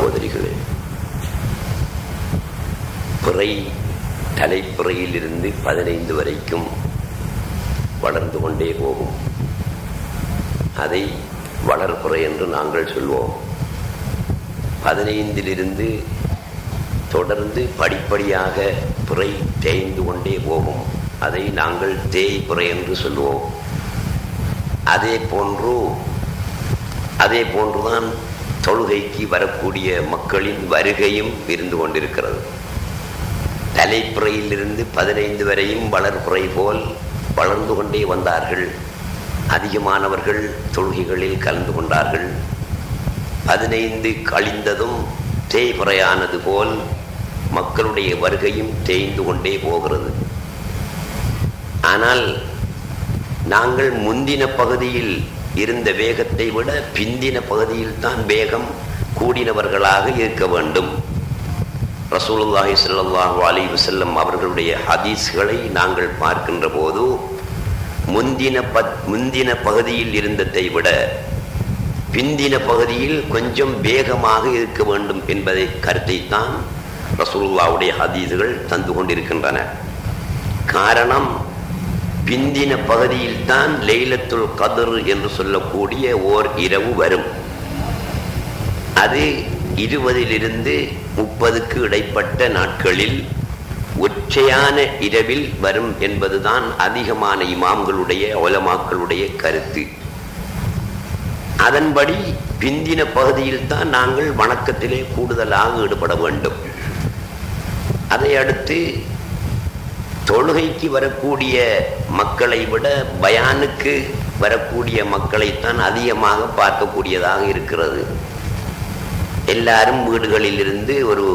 சகோதரிகளே, பிறை தலைப்பிறையிலிருந்து 15 வரைக்கும் வளர்ந்து கொண்டே போகும். அதை வளர்பிறை என்று நாங்கள் சொல்வோம். 15 தொடர்ந்து படிப்படியாக பிறை தேய்ந்து கொண்டே போகும். அதை நாங்கள் தேய்பிறை என்று சொல்லுவோம். அதே போன்றுதான் தொழுகைக்கு வரக்கூடிய மக்களின் வருகையும் இருந்து கொண்டிருக்கிறது. தலைப்பிறையிலிருந்து 15 வரையும் வளர்பிறை போல் வளர்ந்து கொண்டே வந்தார்கள். அதிகமானவர்கள் தொழுகைகளில் கலந்து கொண்டார்கள். 15 கழிந்ததும் தேய்பிறையானது போல் மக்களுடைய வருகையும் தேய்ந்து கொண்டே போகிறது. ஆனால் நாங்கள் முந்தின பகுதியில் இருந்த வேகத்தை விட பிந்தின பகுதியில் தான் வேகம் கூடினவர்களாக இருக்க வேண்டும். ரசூலுல்லாஹி ஸல்லல்லாஹு அலைஹி வஸல்லம் அவர்களுடைய ஹதீஸ்களை நாங்கள் பார்க்கின்ற போது முந்தின பகுதியில் இருந்ததை விட பிந்தின பகுதியில் கொஞ்சம் வேகமாக இருக்க வேண்டும் என்பதை கருத்தைத்தான் ரசூலுல்லாஹ்வுடைய ஹதீஸ்கள் தந்து கொண்டிருக்கின்றன. காரணம், பிந்தின பகுதியில் தான் லைலத்துல் கத்ர் என்று சொல்லக்கூடிய ஓர் இரவு வரும். அது 20 30 இடைப்பட்ட நாட்களில் ஒற்றையான இரவில் வரும் என்பதுதான் அதிகமான இமாம்களுடைய உலமாக்களுடைய கருத்து. அதன்படி பிந்தின பகுதியில் தான் நாங்கள் வணக்கத்திலே கூடுதலாக ஈடுபட வேண்டும். அதை அடுத்து தொழுகைக்கு வரக்கூடிய மக்களை விட பயானுக்கு வரக்கூடிய மக்களைத்தான் அதிகமாக பார்க்கக்கூடியதாக இருக்கிறது. எல்லாரும் வீடுகளில் இருந்து ஒரு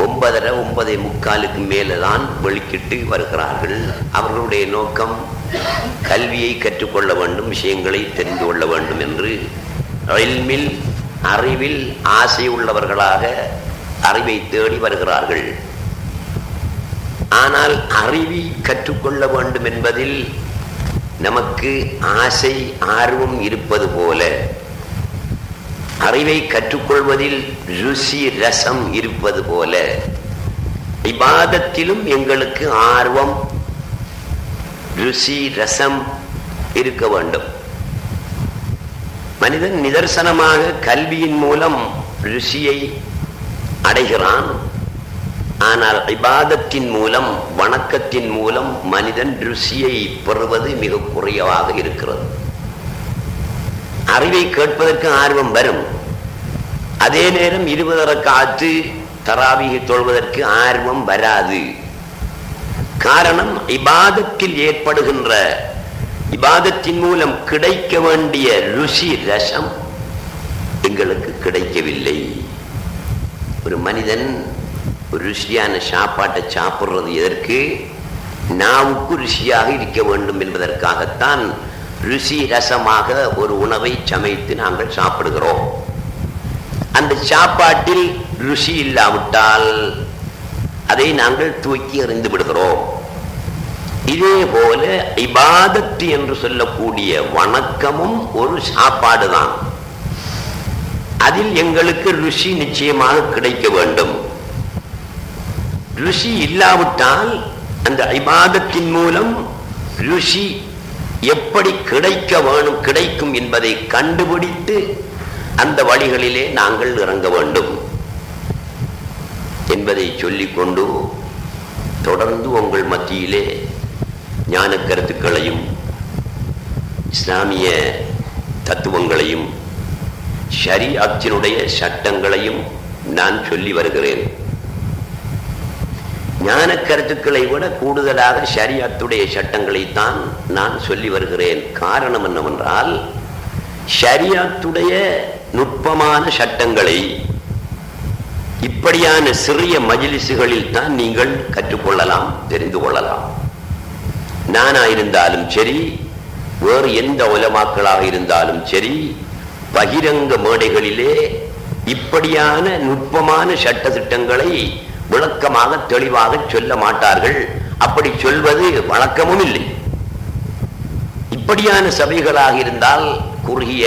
9:30 9:45 மேலே தான் வெளிக்கிட்டு வருகிறார்கள். அவர்களுடைய நோக்கம் கல்வியை கற்றுக்கொள்ள வேண்டும், விஷயங்களை தெரிந்து கொள்ள வேண்டும் என்று அறிவில் ஆசை உள்ளவர்களாக அறிவை தேடி வருகிறார்கள். ஆனால் அறிவை கற்றுக்கொள்ள வேண்டும் என்பதில் நமக்கு ஆசை ஆர்வம் இருப்பது போல அறிவை கற்றுக்கொள்வதில் ருசி ரசம் இருப்பது போல இபாதத்திலும் எங்களுக்கு ஆர்வம் ருசி ரசம் இருக்க வேண்டும். மனிதன் நிதர்சனமாக கல்வியின் மூலம் ருசியை அடைகிறான். ஆனால் இபாதத்தின் மூலம், வணக்கத்தின் மூலம் மனிதன் ருசியை பெறுவது மிக குறைவாக இருக்கிறது. அறிவை கேட்பதற்கு ஆர்வம் வரும். அதே நேரம் 20 ரக்காத்து தராவீஹ் தொழுவதற்கு ஆர்வம் வராது. காரணம், இபாதத்தில் ஏற்படுகின்ற, இபாதத்தின் மூலம் கிடைக்க வேண்டிய ருசி ரசம் எங்களுக்கு கிடைக்கவில்லை. ஒரு மனிதன் ஒரு ருசியான சாப்பாட்டை சாப்பிடுறது எதற்கு? நாவுக்கு ருசியாக இருக்க வேண்டும் என்பதற்காகத்தான் ருசி ரசமாக ஒரு உணவை சமைத்து நாங்கள் சாப்பிடுகிறோம். அந்த சாப்பாட்டில் ருசி இல்லாவிட்டால் அதை நாங்கள் தூக்கி எறிந்து விடுகிறோம். இதே போல இபாதத்து என்று சொல்லக்கூடிய வணக்கமும் ஒரு சாப்பாடு தான். அதில் எங்களுக்கு ருசி நிச்சயமாக கிடைக்க வேண்டும். ருசி இல்லாவிட்டால் அந்த இபாதத்தின் மூலம் ருசி எப்படி கிடைக்கும் என்பதை கண்டுபிடித்து அந்த வழிகளிலே நாங்கள் இறங்க வேண்டும் என்பதை சொல்லிக்கொண்டு தொடர்ந்து உங்கள் மத்தியிலே ஞான கருத்துக்களையும் இஸ்லாமிய தத்துவங்களையும் ஷரீஅத்தினுடைய சட்டங்களையும் நான் சொல்லி வருகிறேன். ஞான கருத்துக்களை விட கூடுதலாக ஷரீஅத்துடைய சட்டங்களைத்தான் நான் சொல்லி வருகிறேன். காரணம் என்னவென்றால், ஷரீஅத்துடைய நுட்பமான சட்டங்களை இப்படியான சிறிய மஜ்லிஸுகளில் தான் நீங்கள் கற்றுக்கொள்ளலாம், தெரிந்து கொள்ளலாம். நானாயிருந்தாலும் சரி, வேறு எந்த உலமாக்களாக இருந்தாலும் சரி, பகிரங்க மேடைகளிலே இப்படியான நுட்பமான சட்ட திட்டங்களை விளக்கமாக தெளிவாக சொல்ல மாட்டார்கள். அப்படி சொல்வது வழக்கமும் இல்லை. இப்படியான சபைகளாக இருந்தால் குறுகிய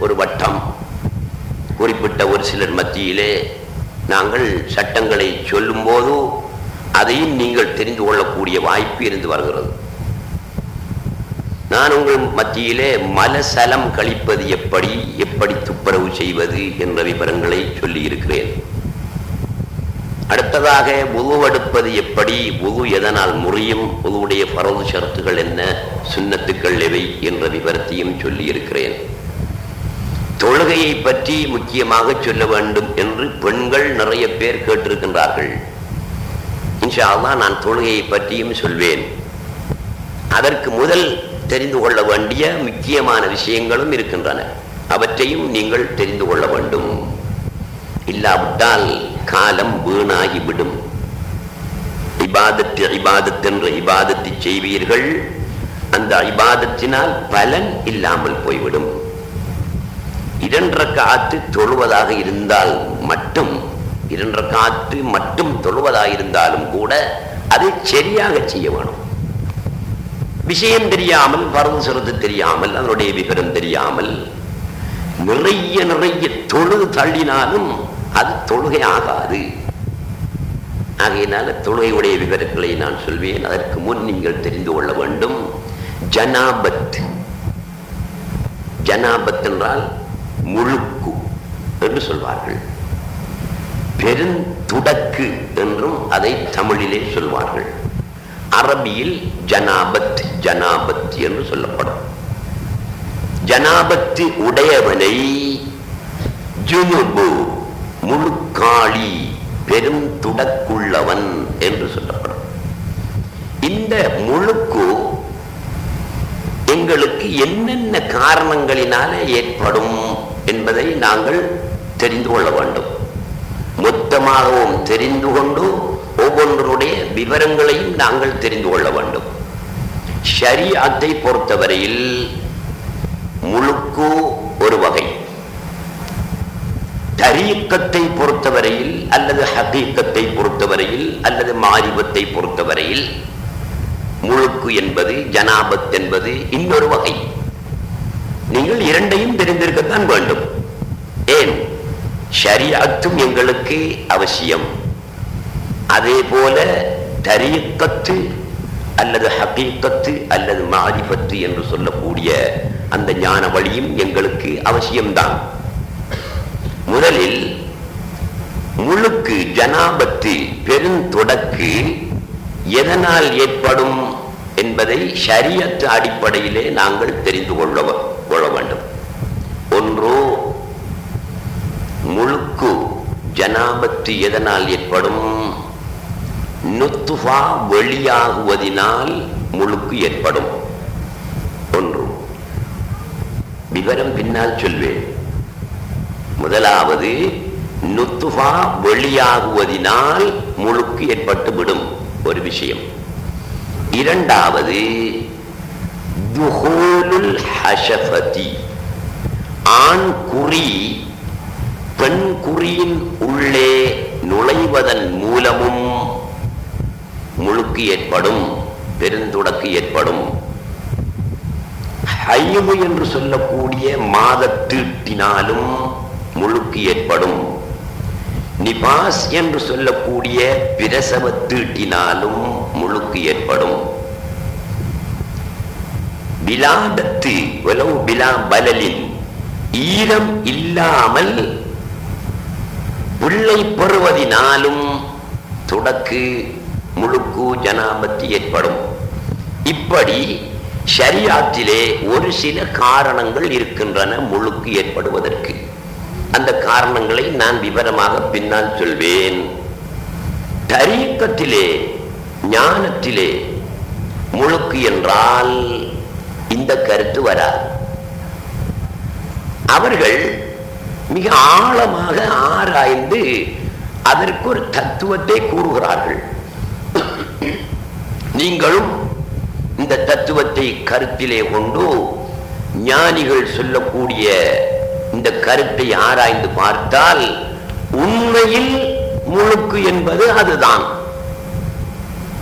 ஒரு வட்டம், குறிப்பிட்ட ஒரு சிலர் மத்தியிலே நாங்கள் சட்டங்களை சொல்லும் போது அதையும் நீங்கள் தெரிந்து கொள்ளக்கூடிய வாய்ப்பு இருந்து வருகிறது. நான் உங்கள் மத்தியிலே மலசலம் கழிப்பது எப்படி, எப்படி துப்புரவு செய்வது என்ற விவரங்களை சொல்லி இருக்கிறேன். அடுத்ததாக உதுவெடுப்பது எப்படி, உது எதனால் முறியும், உதுவுடைய பரவு ஷரத்துகள் என்ன, சுன்னத்துக்கள் எவை என்ற விவரத்தையும் சொல்லி இருக்கிறேன். தொழுகையை பற்றி முக்கியமாக சொல்ல வேண்டும் என்று பெண்கள் நிறைய பேர் கேட்டிருக்கின்றார்கள். இன்ஷா அல்லாஹ் நான் தொழுகையை பற்றியும் சொல்வேன். அதற்கு முதல் தெரிந்து கொள்ள வேண்டிய முக்கியமான விஷயங்களும் இருக்கின்றன. அவற்றையும் நீங்கள் தெரிந்து கொள்ள வேண்டும். இல்லாவிட்டால் காலம் வீணாகிவிடும். இபாதத் என்ற இபாதத்தை செய்வீர்கள், அந்த இபாதத்தினால் பலன் இல்லாமல் போய்விடும். 2 ரக்காத்து தொழுவதாக இருந்தால் மட்டும் 2 ரக்காத்து மட்டும் தொழுவதாக இருந்தாலும் கூட அதை சரியாக செய்ய வேணும். விஷயம் தெரியாமல், பரவு சிறந்து தெரியாமல், அதனுடைய விவரம் தெரியாமல் நிறைய தொழுது தள்ளினாலும் அது தொழுகை ஆகாது. ஆகையினால தொழுகையுடைய விவரங்களை நான் சொல்வேன். அதற்கு முன் நீங்கள் தெரிந்து கொள்ள வேண்டும். ஜனாபத், ஜனாபத் என்றால் முழுக்கு என்று சொல்வார்கள். பெருந்துடக்கு என்றும் அதை தமிழிலே சொல்வார்கள். அரபியில் ஜனாபத் ஜனாபத் என்று சொல்லப்படும். ஜனாபத்து உடையவனை ஜுனுபு முழுக்காளி பெரும் துடக்குள்ளவன் என்று சொல்லப்படும். இந்த முழுக்கு எங்களுக்கு என்னென்ன காரணங்களினால ஏற்படும் என்பதை நாங்கள் தெரிந்து கொள்ள வேண்டும். மொத்தமாகவும் தெரிந்து கொண்டு ஒவ்வொன்றுடைய விவரங்களையும் நாங்கள் தெரிந்து கொள்ள வேண்டும். ஷரீஅத்தை பொறுத்தவரையில் முழுக்கு ஒரு வகை, தரீக்கத்தை பொறுத்தவரையில் அல்லது ஹகீக்கத்தை பொறுத்தவரையில் அல்லது மாரிபத்தை பொறுத்தவரையில் முழுக்கு என்பது, ஜனாபத் என்பது இன்னொரு வகை. நீங்கள் இரண்டையும் தெரிந்திருக்கத்தான் வேண்டும். ஏன்? ஷரீஅத்தும் எங்களுக்கு அவசியம். அதே போல தரீக்கத்து அல்லது ஹகீக்கத்து அல்லது மாரிபத்து என்று சொல்லக்கூடிய அந்த ஞான வழியும் எங்களுக்கு அவசியம்தான். முதலில் முழுக்கு ஜனாபத்து பெருந்தொடக்கு எதனால் ஏற்படும் என்பதை ஷரியத் அடிப்படையிலே நாங்கள் தெரிந்து கொள்ள வேண்டும். ஒன்று, முழுக்கு ஜனாபத்து எதனால் ஏற்படும்? நுத்துஃபா வெளியாகுவதினால் முழுக்கு ஏற்படும். ஒன்று, விவரம் பின்னால் சொல்வேன். முதலாவது, நுத்துஃபா வெளியாகுவதினால் முழுக்கு ஏற்பட்டு விடும் ஒரு விஷயம். இரண்டாவது, துஹூலுல் ஹஷஃபதி, ஆண் குறி பெண் குறியின் உள்ளே நுழைவதன் மூலமும் முழுக்கு ஏற்படும், பெருந்துடக்கு ஏற்படும். ஹைது என்று சொல்லக்கூடிய மாதத்தீட்டினாலும் முழுக்கு ஏற்படும். நிபாஸ் என்று சொல்லக்கூடிய பிரசவத்தீட்டினாலும் முழுக்கு ஏற்படும். விலாதத்து வலவு பிலா பலலின், ஈரம் இல்லாமல் பிள்ளை பெறுவதினாலும் தொடக்கு முழுக்கு ஜனாபத்து ஏற்படும். இப்படி ஷரியாத்திலே ஒரு சில காரணங்கள் இருக்கின்றன முழுக்கு ஏற்படுவதற்கு. அந்த காரணங்களை நான் விவரமாக பின்னால் சொல்வேன். தரீக்கத்திலே, ஞானத்திலே முழுக்கு என்றால் இந்த கருத்து வராது. அவர்கள் மிக ஆழமாக ஆராய்ந்து அதற்கு ஒரு தத்துவத்தை கூறுகிறார்கள். நீங்களும் இந்த தத்துவத்தை கருத்திலே கொண்டு ஞானிகள் சொல்லக்கூடிய இந்த கருத்தை ஆராய்ந்து பார்த்தால் உண்மையில் முழுக்கு என்பது அதுதான்,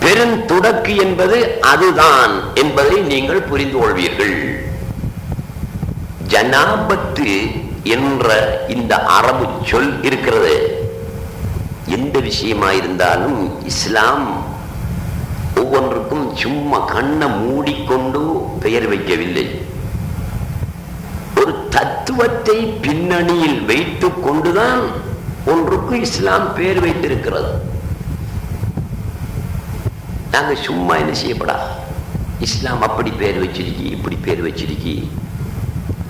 பெருந்துடக்கு என்பது அதுதான் என்பதை நீங்கள் புரிந்து கொள்வீர்கள். ஜனாபத்து என்ற இந்த அரபு சொல் இருக்கிறது. எந்த விஷயமாயிருந்தாலும் இஸ்லாம் ஒவ்வொன்றுக்கும் சும்மா கண்ணை மூடிக்கொண்டு பெயர் வைக்கவில்லை. ஒரு தத்துவத்தை பின்னணியில் வைத்துக் கொண்டுதான் ஒன்றுக்கு இஸ்லாம் பெயர் வைத்திருக்கிறது. நாங்க சும்மா என்ன செய்யப்படா இஸ்லாம் அப்படி பெயர் வச்சிருக்கி இப்படி பெயர் வச்சிருக்கி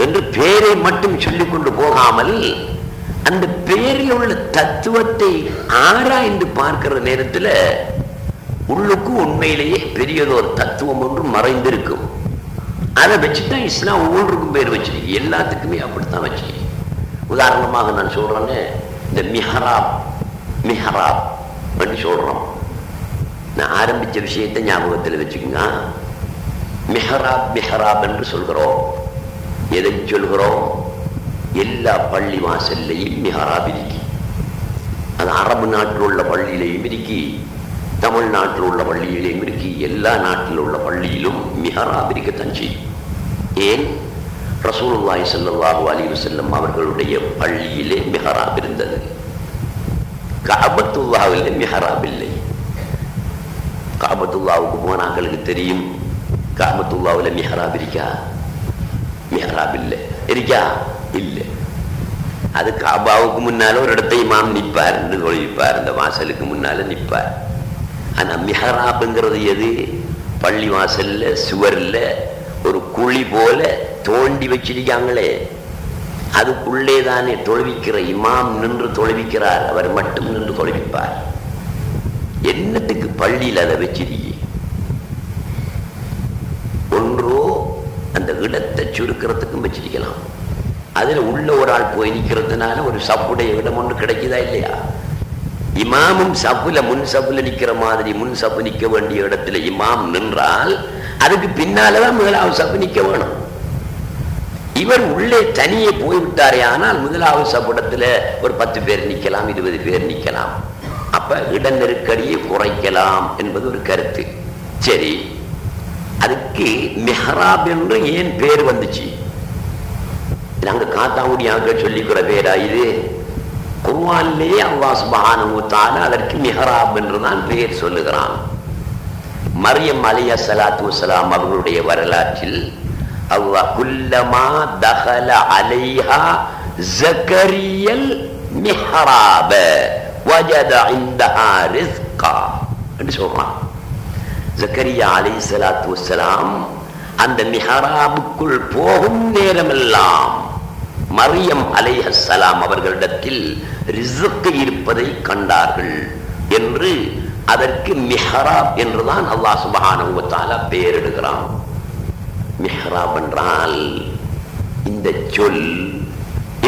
என்று பெயரை மட்டும் சொல்லிக் கொண்டு போகாமல் அந்த பெயரில் உள்ள தத்துவத்தை ஆராய்ந்து பார்க்கிற நேரத்தில் உள்ளுக்கு உண்மையிலேயே பெரியதொரு தத்துவம் ஒன்று மறைந்திருக்கும். அதை வச்சுதான் இஸ்லாம் ஒவ்வொன்றுக்கும் பேர் வச்சிருக்கு. எல்லாத்துக்குமே அப்படித்தான் வச்சிருக்கு. உதாரணமாக நான் சொல்றேன்னு இந்த மிஹராப் மிஹராப் பண்ணி சொல்றோம். நான் ஆரம்பிச்ச விஷயத்தை ஞாபகத்தில் வச்சுக்கோங்க. மிஹராப் மிஹராப் என்று சொல்கிறோம். எதை சொல்கிறோம்? எல்லா பள்ளி வாசல்லையும் மிஹராப் இருக்கு. அது அரபு நாட்டில் உள்ள பள்ளியிலையும் இருக்கு, தமிழ்நாட்டில் உள்ள பள்ளியிலையும் இருக்கு. எல்லா நாட்டில் உள்ள பள்ளியிலும் மிஹராப் இருக்கத்தான் செய்யும். ஏன்? ரசூலுல்லாஹி ஸல்லல்லாஹு அலைஹி வஸல்லம் அவர்களுடைய பள்ளியிலே மிஹராப் இருந்தது. கஅபத்துல்லாஹ்விலே மிஹராப் இல்லை. கஅபத்துல்லாஹ்வுக்கு போனாங்களுக்கு தெரியும் கஅபத்துல்லாஹ்விலே மிஹராப் இருக்கா? மிஹராப் இல்லை. இருக்கா? இல்லை. அது காபாவுக்கு முன்னால ஒரு இடத்தை இமாம் நிற்பார் என்று தொழுவிப்பார். இந்த வாசலுக்கு முன்னால நிற்பார். ஆனா மிஹராப்ங்கிறது எது? பள்ளி வாசல்ல சுவர்ல ஒரு குழி போல தோண்டி வச்சிருக்காங்களே, அதுக்குள்ளே தானே தொழுவிக்கிற இமாம் நின்று தொழுவிக்கிறார். அவர் மட்டும் நின்று தொழுவிப்பார். என்னத்துக்கு பள்ளியில் அதை வச்சிருக்கீங்க? ஒன்றோ அந்த இடத்தை சுருக்கிறதுக்கும் வச்சிருக்கலாம். அதுல உள்ள ஒரு ஆள் போய் நிற்கிறதுனால ஒரு சப்புடைய இடம் ஒன்று கிடைக்குதா இல்லையா? இமாமும் சப்புல முன் சப்புல நிக்கிற மாதிரி முன் சப்பு நிக்க வேண்டிய இடத்துல இமாம் நின்றால் அதுக்கு பின்னாலதான் முதலாவது சப்பு நிக்க வேணும். இவர் உள்ளே தனியே போய்விட்டாரே ஆனால் முதலாவது சப்புடத்துல ஒரு 10 பேர் நிக்கலாம், 20 பேர் நிக்கலாம். அப்ப இட நெருக்கடியை குறைக்கலாம் என்பது ஒரு கருத்து. சரி, அதுக்கு மிஹராப் என்று ஏன் பேர் வந்துச்சு? நாங்க காத்தாவுடியாக சொல்லிக்கிற பேரா இது? குர்ஆனிலே அல்லாஹ் சுப்ஹானஹு வ தஆலா அதற்கு மிஹராப் என்றுதான் பெயர் சொல்லுகிறான். மரியம் அலைஹிஸ்ஸலாத்து வஸ்ஸலாம் அவர்களுடைய வரலாற்றில் அல்லாஹ் குல்லமா தஹல அலைஹா ஜக்கரியல் மிஹராப வஜத இன்தஹா ரிஸ்கா என்று சொல்றான். ஜக்கரியா அலைஹிஸ்ஸலாத்து வஸ்ஸலாம் அந்த மிஹராபுக்குள் போகும் நேரமெல்லாம் மரியம் அலைஹிஸ்ஸலாம் அவர்களிடத்தில் ரிஸ்க் இருப்பதை கண்டார்கள் என்று அதற்கு மிஹராப் என்றுதான் அல்லாஹ் சுப்ஹானஹு வ தஆலா பெயரிடுகிறான். மிஹராப் என்றால் இந்த சொல்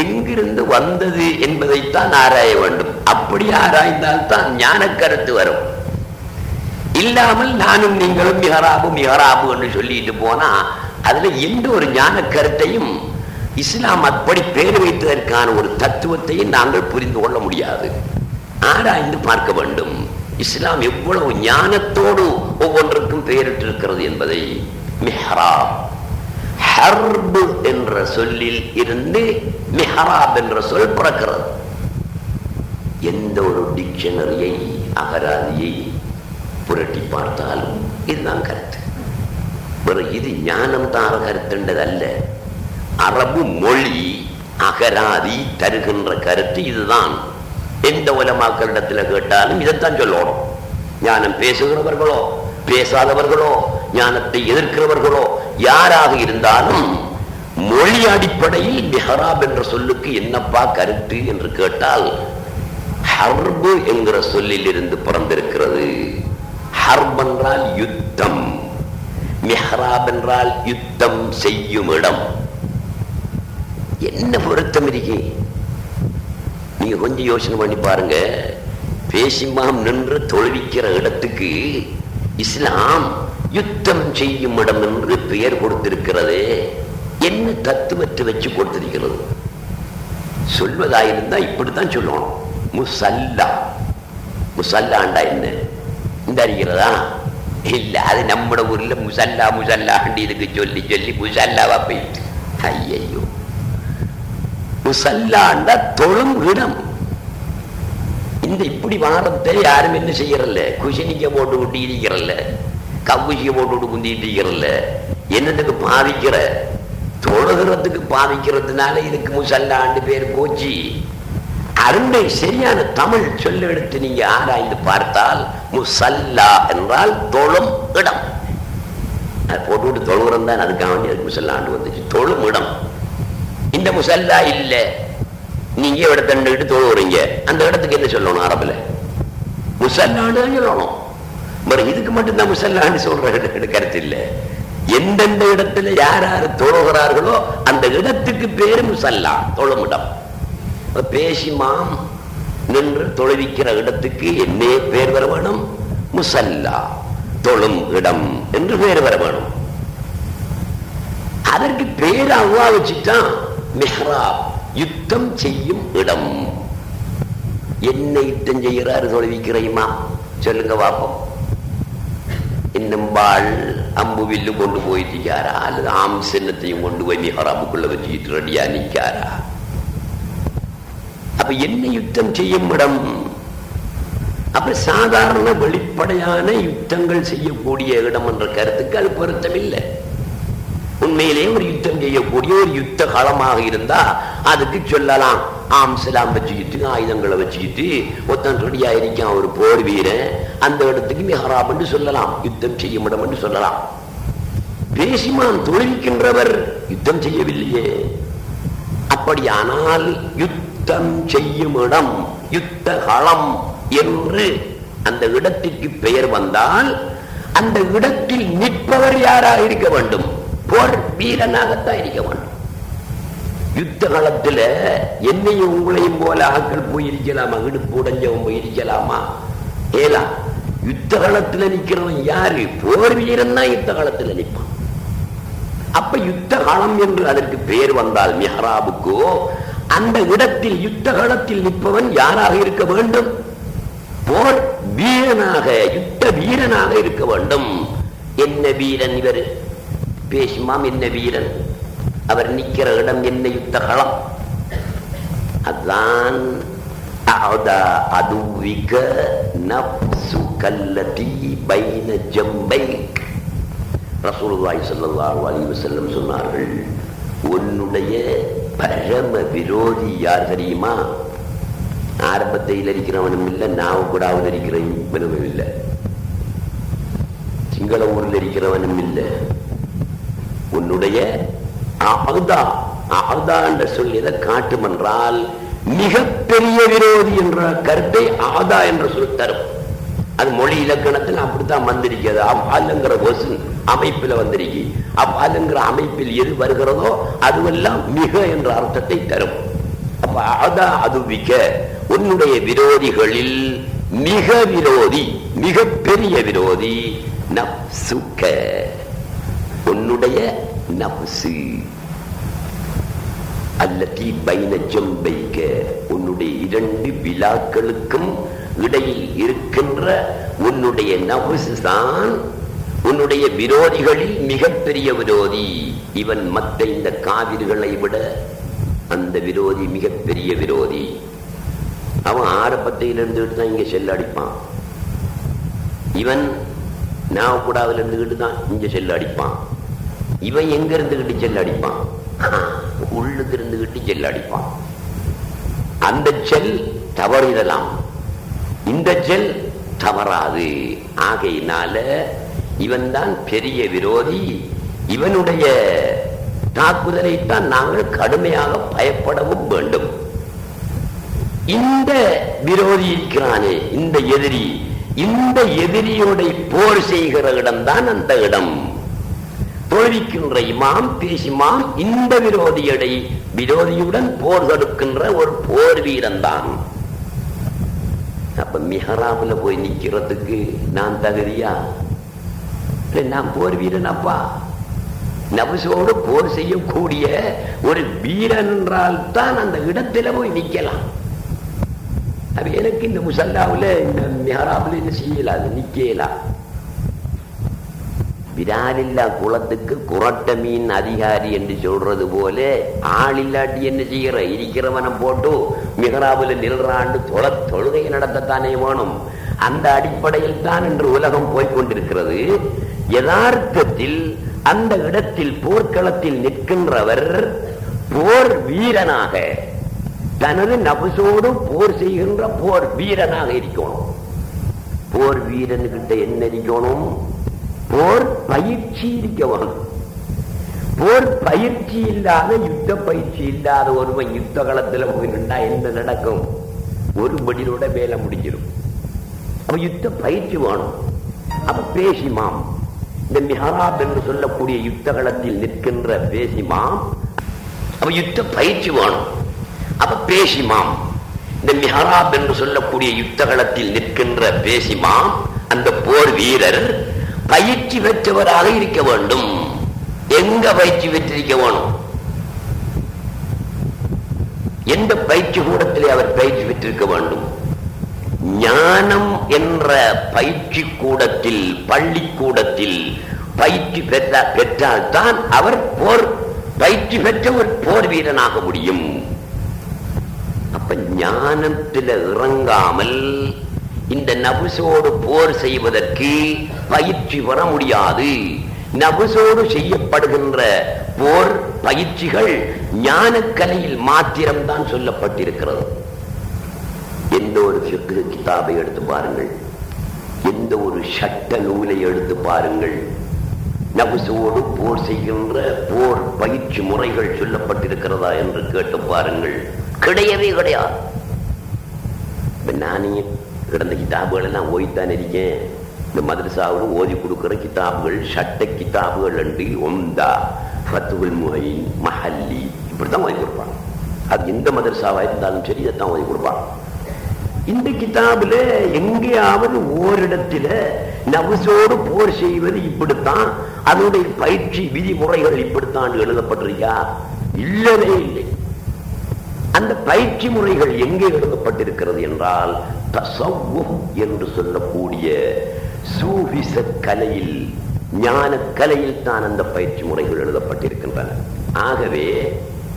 எங்கிருந்து வந்தது என்பதைத்தான் ஆராய வேண்டும். அப்படி ஆராய்ந்தால் தான் ஞான கருத்து வரும். இல்லாமல் நானும் நீங்களும் மிஹராபு மிஹராபு என்று சொல்லிட்டு போனா அதுல எந்த ஒரு ஞான கருத்தையும் இஸ்லாம் அப்படி பேர் வைத்ததற்கான ஒரு தத்துவத்தையும் நாங்கள் புரிந்து கொள்ள முடியாது. ஆராய்ந்து பார்க்க வேண்டும். இஸ்லாம் எவ்வளவு ஞானத்தோடு ஒவ்வொன்றுக்கும் பெயரிட்டிருக்கிறது என்பதை. மிஹராப் ஹர்ப் என்ற சொல்லில் இருந்து மிஹராப் என்ற சொல் பிறக்கிறது. எந்த ஒரு டிக்ஷனரியை அகராதியை புரட்டி பார்த்தாலும் இதுதான் கருத்து. இது ஞானம் தார கருத்துண்டது அல்ல. அரபு மொழி அகராதி தருகின்ற கருத்து இதுதான். எந்த உலமாக்களிடத்தில் கேட்டாலும் இதைத்தான் சொல்லணும். ஞானம் பேசுகிறவர்களோ பேசாதவர்களோ ஞானத்தை எதிர்க்கிறவர்களோ யாராக இருந்தாலும் மொழி அடிப்படையில் மிஹராப் என்ற சொல்லுக்கு என்னப்பா கருத்து என்று கேட்டால் ஹர்பு என்கிற சொல்லில் இருந்து பிறந்திருக்கிறது. ஹர்ப் என்றால் யுத்தம், மிஹராப் என்றால் யுத்தம் செய்யும் இடம். என்ன பொருத்தம் இருக்கே? நீங்க கொஞ்சம் யோசனை பண்ணி பாருங்க. பேசிமாம் நின்று தொழுவிக்கிற இடத்துக்கு இஸ்லாம் யுத்தம் செய்யும் இடம் என்று பெயர் கொடுத்திருக்கிறது. என்ன தத்துவத்தை வச்சு கொடுத்திருக்கிறது? சொல்வதாயிருந்தா இப்படித்தான் சொல்லணும். முசல்லா. முசல்லாண்டா என்ன இந்த அறிகிறதா? இல்ல, அது நம்ம ஊர்ல முசல்லா முசல்லா இதுக்கு சொல்லி சொல்லி முசல்லாவா போயிட்டு. ஐயோ, முசல்லாண்ட தொழும் இடம். இந்த இப்படி வாரத்தை யாரும் என்ன செய்யறல்ல, குஷினிக்க போட்டு விட்டு இருக்கிறல்ல, கவுசிய போட்டு விட்டு குந்திட்டு இருக்கிறல்ல, என்னத்துக்கு பாதிக்கிற, தொழுகிறதுக்கு பாதிக்கிறதுனால இதுக்கு முசல்லாண்டு பேர் போச்சு. அருண்டை சரியான தமிழ் சொல்ல எடுத்து நீங்க ஆராய்ந்து பார்த்தால் முசல்லா என்றால் தொழும் இடம். அது போட்டு விட்டு தொழுகிறோம் தான், அதுக்காக வேண்டி அதுக்கு முசல்லாண்டு வந்துச்சு, தொழும் இடம். இந்த முசல்லா இல்ல, நீங்க இடத்தண்டுகிட்டு தொழுகிறீங்க, அந்த இடத்துக்கு என்ன சொல்லணும் அரபுல? முசல்லான்னு சொல்லணும். இதுக்கு மட்டும்தான் முசல்லான்னு சொல்ற கருத்து இல்ல. எந்தெந்த இடத்துல யார் யார் தொழுகிறார்களோ அந்த இடத்துக்கு பேரு முசல்லா, தொழுமிடம். பேசிமாம் நின்று தொழுவிக்கிற இடத்துக்கு என்ன பேர் வர வேணும்? முசல்லா, தொழும் இடம் என்று பேர் வர வேணும். அதற்கு பேர் அவ்வா வச்சுட்டான் மிஹ்ராப், யுத்தம் செய்யும் இடம். என்ன யுத்தம் செய்கிறாரு தொழுவிக்கிறையுமா சொல்லுங்க பாப்போம். இன்னும் பால் அம்பு வில்லு கொண்டு போயிட்டாரா, அல்லது ஆம் சின்னத்தையும் கொண்டு போய் மிஹ்ராபுக்குள்ள வச்சுக்கிட்டு ரெடியா நிற்காரா? அப்ப என்ன யுத்தம் செய்யும் இடம்? அப்ப சாதாரண வெளிப்படையான யுத்தங்கள் செய்யக்கூடிய இடம் என்ற கருத்துக்கு அது பொருத்தம் இல்லை. உண்மையிலே ஒரு யுத்தம் செய்யக்கூடிய ஒரு யுத்த களமாக இருந்தா அதுக்கு சொல்லலாம், ஆம்சலாம் வச்சுக்கிட்டு ஆயுதங்களை வச்சுக்கிட்டு ஒருத்தன் ரெடியா இருக்கான் ஒரு போர் வீரன், அந்த இடத்துக்கு மிஹ்ராப் என்று சொல்லலாம், யுத்தம் செய்யும் இடம் என்று சொல்லலாம். பேசிமான் தொழுகின்றவர் யுத்தம் செய்யவில்லையே. அப்படியானால் யுத்தம் செய்யும் இடம், யுத்த களம் என்று அந்த இடத்திற்கு பெயர் வந்தால் அந்த இடத்தில் நிற்பவர் யாராக இருக்க வேண்டும்? போர் வீரனாகத்தான் இருக்க வேண்டும். யுத்த காலத்துல என்னையும் உங்களையும் போல ஆட்கள் போயிருக்கலாமா? இடுப்பு உடைஞ்சவன் போயிருக்கலாமா? ஏலா. யுத்த காலத்துல நிக்கிறவன் யாரு? போர் வீரன் தான் யுத்த காலத்துல நிற்பான். அப்ப யுத்த காலம் என்று அதற்கு பெயர் வந்தால் மிஹ்ராபுக்கோ, அந்த இடத்தில் யுத்த காலத்தில் நிற்பவன் யாராக இருக்க வேண்டும்? போர் வீரனாக, யுத்த வீரனாக இருக்க வேண்டும். என்ன வீரன் இவர்? பேசுமாம் என்ன வீரன்? அவர் நிற்கிற இடம் என்ன யுத்த களம்? அதான் அதுவிக நப்சுகல்லதி பைன ஜம்பைக். ரசூலுல்லாஹி ஸல்லல்லாஹு அலைஹி வஸல்லம் சொன்னார்கள், உன்னுடைய பரம விரோதி யார் தெரியுமா? ஆரம்பத்தையில் இருக்கிறவனும் இல்லை, நாவு கூடாவில் இருக்கிறவனும் இல்லை, சிங்கள ஊரில் இருக்கிறவனும் இல்லை. உன்னுடைய என்ற சொல் எதை காட்டும் என்றால் மிகப்பெரிய விரோதி என்ற கருத்தை ஆதா என்ற சொல் தரும். அது மொழி இலக்கணத்தில் அப்படித்தான் வந்திருக்கிறது. அவ்வாலுங்கிற அமைப்பில் வந்திருக்கு. அவ்வாலுங்கிற அமைப்பில் எது வருகிறதோ அதுவெல்லாம் மிக என்ற அர்த்தத்தை தரும். அப்ப ஆதா அதுவிக்க, உன்னுடைய விரோதிகளில் மிக விரோதி, மிக பெரிய விரோதி நப்சுக, உன்னுடைய நப்சு. அல்லதி பைன ஜம்பைக, உன்னுடைய இரண்டு விழாக்களுக்கும் இடையில் இருக்கின்ற உன்னுடைய நப்சு தான் உன்னுடைய விரோதிகளில் மிகப்பெரிய விரோதி. இவன் மற்ற இந்த காவிர்களை விட அந்த விரோதி மிகப்பெரிய விரோதி. அவன் ஆரம்பத்தையில் இருந்துகிட்டு தான் இங்க செல்ல அடிப்பான். இவன் நாவக்கூடாவில் இருந்துகிட்டு தான் இங்க செல்ல அடிப்பான். இவன் எங்க இருந்துகிட்டு செல்ல அடிப்பான்? உள்ளுக்கு இருந்துகிட்டு செல்ல அடிப்பான். அந்த செல் தவறிடலாம், இந்த செல் தவறாது. ஆகையினால இவன் தான் பெரிய விரோதி. இவனுடைய தாக்குதலைத்தான் நாங்கள் கடுமையாக பயப்படவும் வேண்டும். இந்த விரோதி இருக்கிறானே, இந்த எதிரி, இந்த எதிரியோட போர் செய்கிற இடம்தான் அந்த இடம். தோழிக்கின்ற இமாம் பேசிமாம் இந்த விரோதியுடன் போர் தடுக்கின்ற ஒரு போர் வீரன் தான். அப்ப மிஹ்ராப்ல போய் நிக்கிறதுக்கு நான் தகுதியா? நான் போர் வீரன் அப்பா. நப்சோடு போர் செய்யக்கூடிய ஒரு வீரன் என்றால் தான் அந்த இடத்துல போய் நிக்கலாம். அது எனக்கு இந்த முசல்லாவில் இந்த மிஹ்ராப்ல என்ன செய்யலாம், நிக்கலாம். விராலில்லா குளத்துக்கு குரட்ட மீன் அதிகாரி என்று சொல்றது போல ஆள் இல்லாட்டி என்ன செய்யற, இருக்கிறவனை போட்டு மிகராபுல நில்றாண்டு தொழுகை நடத்தத்தானே வேணும். அந்த அடிப்படையில் தான் இன்று உலகம் போய்கொண்டிருக்கிறது. யதார்த்தத்தில் அந்த இடத்தில் போர்க்களத்தில் நிற்கின்றவர் போர் வீரனாக, தனது நபசோடு போர் செய்கின்ற போர் வீரனாக இருக்கணும். போர் வீரன்கிட்ட என்ன இருக்கணும்? போர் பயிற்சி இருக்க வேணும். போர் பயிற்சி இல்லாத, யுத்த பயிற்சி இல்லாத ஒருவன் யுத்த களத்தில் போயிருந்தா என்ன நடக்கும்? ஒரு படியோட வேலை முடிஞ்சிடும். அப்ப யுத்த பயிற்சி வேணும். அப்ப பேசிமாம், இந்த மிஹராப் என்று சொல்லக்கூடிய யுத்த களத்தில் நிற்கின்ற பேசிமாம், அப்ப யுத்த பயிற்சி வேணும். அப்ப பேசிமாம், இந்த மிஹராப் என்று சொல்லக்கூடிய யுத்த களத்தில் நிற்கின்ற பேசிமாம், அந்த போர் வீரர் பயிற்சி பெற்றவராக இருக்க வேண்டும். எங்க பயிற்சி பெற்றிருக்க வேணும்? எந்த பயிற்சி கூடத்திலே அவர் பயிற்சி பெற்றிருக்க வேண்டும்? ஞானம் என்ற பயிற்சி கூடத்தில், பள்ளிக்கூடத்தில் பயிற்சி பெற்றால்தான் அவர் போர் பயிற்சி பெற்ற ஒரு போர் வீரனாக முடியும். அப்ப ஞானத்தில் இறங்காமல் இந்த நபுசோடு போர் செய்வதற்கு பயிற்சி பெற முடியாது. நபுசோடு செய்யப்படுகின்ற போர் பயிற்சிகள் ஞானக்கலையில் மாத்திரம்தான் சொல்லப்பட்டிருக்கிறது. எந்த ஒரு ஃபிக்ஹ் கிதாபை எடுத்து பாருங்கள், எந்த ஒரு சட்ட நூலை எடுத்து பாருங்கள், நபுசோடு போர் செய்கின்ற போர் பயிற்சி முறைகள் சொல்லப்பட்டிருக்கிறதா என்று கேட்டு பாருங்கள். கிடையவே கிடையாது. நானே கிடந்த கிதாபுகள் எல்லாம் ஓய்த்தான் இருக்கேன். இந்த மதரசாவில் ஓதி கொடுக்கிற கிதாபுகள் சட்ட கிதாபுகள் அண்டு ஒந்தா, ஃபத்துல் முஹைன், மஹல்லி, இப்படித்தான் ஓதி கொடுப்பாங்க. அது எந்த மதரசாவாக இருந்தாலும் சரி, இதைத்தான் ஓதி கொடுப்பாங்க. இந்த கிதாபுல எங்கேயாவது ஓரிடத்துல நபுசோடு போர் செய்வது இப்படித்தான், அதனுடைய பயிற்சி விதிமுறைகள் இப்படித்தான் எழுதப்பட்டிருக்கா? இல்லவே இல்லை. அந்த பயிற்சி முறைகள் எங்கே எழுதப்பட்டிருக்கிறது என்றால், தஸவ்வுஃப் என்று சொல்லக்கூடிய சூஃபிச கலையில், ஞான கலையில் தான் அந்த பயிற்சி முறைகள் எழுதப்பட்டிருக்கின்றன. ஆகவே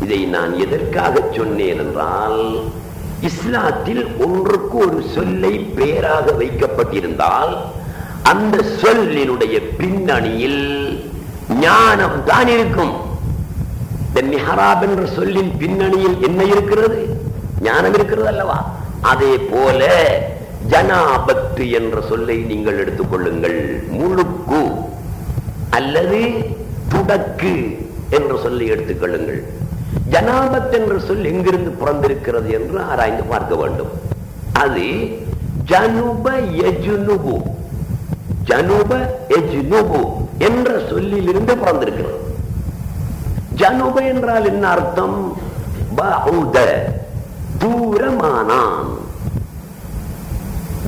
இதை நான் எதற்காக சொன்னேன் என்றால், இஸ்லாத்தில் ஒன்றுக்கு ஒரு சொல்லை பெயராக வைக்கப்பட்டிருந்தால் அந்த சொல்லினுடைய பின்னணியில் ஞானம் தான் இருக்கும். மிஹராப் என்ற சொல்லின் பின்னணியில் என்ன இருக்கிறது? ஞானம் இருக்கிறது அல்லவா? அதே போல ஜனாபத்து என்ற சொல்லை நீங்கள் எடுத்துக்கொள்ளுங்கள். முழுக்கு அல்லது துடக்கு என்ற சொல்லை எடுத்துக்கொள்ளுங்கள். ஜனாபத் என்ற சொல் எங்கிருந்து பிறந்திருக்கிறது என்று ஆராய்ந்து பார்க்க வேண்டும். அது ஜனுப யஜ்னுபு, ஜனுப யஜ்னுபு என்ற சொல்லிலிருந்து பிறந்திருக்கிறது. ஜனுப என்றால் என்ன அர்த்தம்? பஊத, தூரமானான்.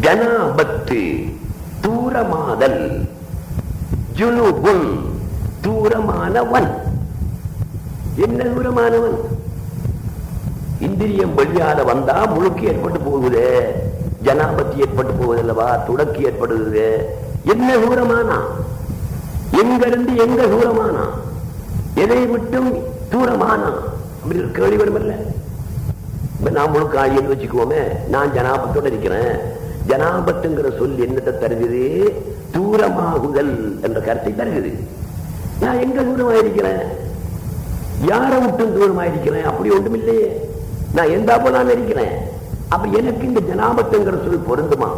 ஜனாபத்து தூரமாதல், ஜுனுபுன் தூரமானவன். என்ன தூரமானவன்? இந்திரியம் வெளியால வந்தா முழுக்கு ஏற்பட்டு போகுது, ஜனாபத்தி ஏற்பட்டு போகுது அல்லவா, துடக்கு ஏற்படுது. என்ன தூரமானா? எங்கிருந்து எங்க தூரமானா? எதை விட்டும் தூரமானா? அப்படி ஒரு கேள்வி வருமல்ல. நான் முழுக்க ஆகியன்னு வச்சுக்குவோமே, நான் ஜனாபத்தோட இருக்கிறேன். ஜனாபத்துங்கிற சொல் என்னத்தை தருகிறது? தூரமாகுதல் என்ற கருத்தை தருகிறது. நான் எங்க தூரமாயிருக்கிறேன்? யாரை விட்டும் தூரமாயிருக்கிறேன்? அப்படி ஒன்றும் இல்லையே. நான் எந்த போலான்னு இருக்கிறேன். அப்ப எனக்கு இந்த ஜனாபத்துங்கிற சொல் பொருந்துமா?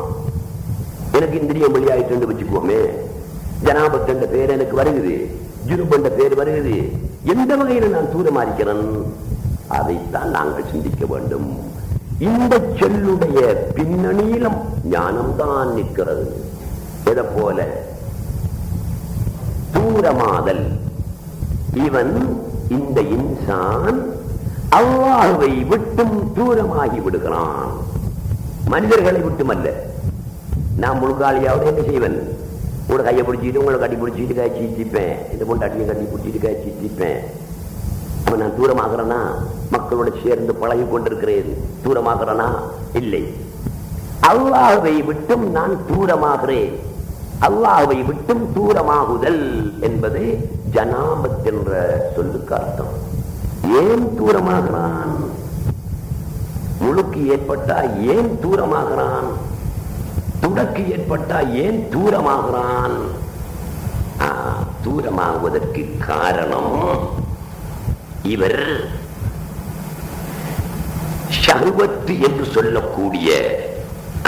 எனக்கு இந்திரியம் வெளியாயிட்டு வச்சுக்குவோமே, ஜனாபத் என்ற பேர் எனக்கு வருகிறது, ஜுனுப் என்ற பேர் வருகிறது. எந்த வகையில் நான் தூரமா இருக்கிறேன்? அதைத்தான் நாங்கள் சிந்திக்க வேண்டும். இந்த சொல்லுடைய பின்னணியிலும் ஞானம்தான் நிற்கிறது. எதை போல? தூரமாதல். இவன், இந்த இன்சான் அல்லாஹ்வை விட்டும் தூரமாகி விடுகிறான். மனிதர்களை விட்டும் அல்ல. நான் முழுக்காளியாவது என்ன செய்வேன்? உங்களை கையை பிடிச்சிட்டு, உங்களை கட்டி பிடிச்சிட்டு காய்ச்சி தீப்பேன், இந்த பொண்டாட்டியை கட்டி பிடிச்சிட்டு காய்ச்சி தீப்பேன். அவன் நான் தூரமாகிறேனா? மக்களோட சேர்ந்து பழகி கொண்டிருக்கிறேன். தூரமாகிறேனா? இல்லை. அல்லாஹ்வை விட்டும் நான் தூரமாகிறேன். அல்லாஹ்வை விட்டும் தூரமாகுதல் என்பது ஜனாபத் என்ற சொல்லுக்கு அர்த்தம். ஏன் தூரமாகிறான்? முழுக்கு ஏற்பட்டா ஏன் தூரமாகிறான்? துடக்கு ஏற்பட்டா ஏன் தூரமாகிறான்? தூரமாகுவதற்கு காரணம் இவர் ஷஹ்வத் என்று சொல்லக்கூடிய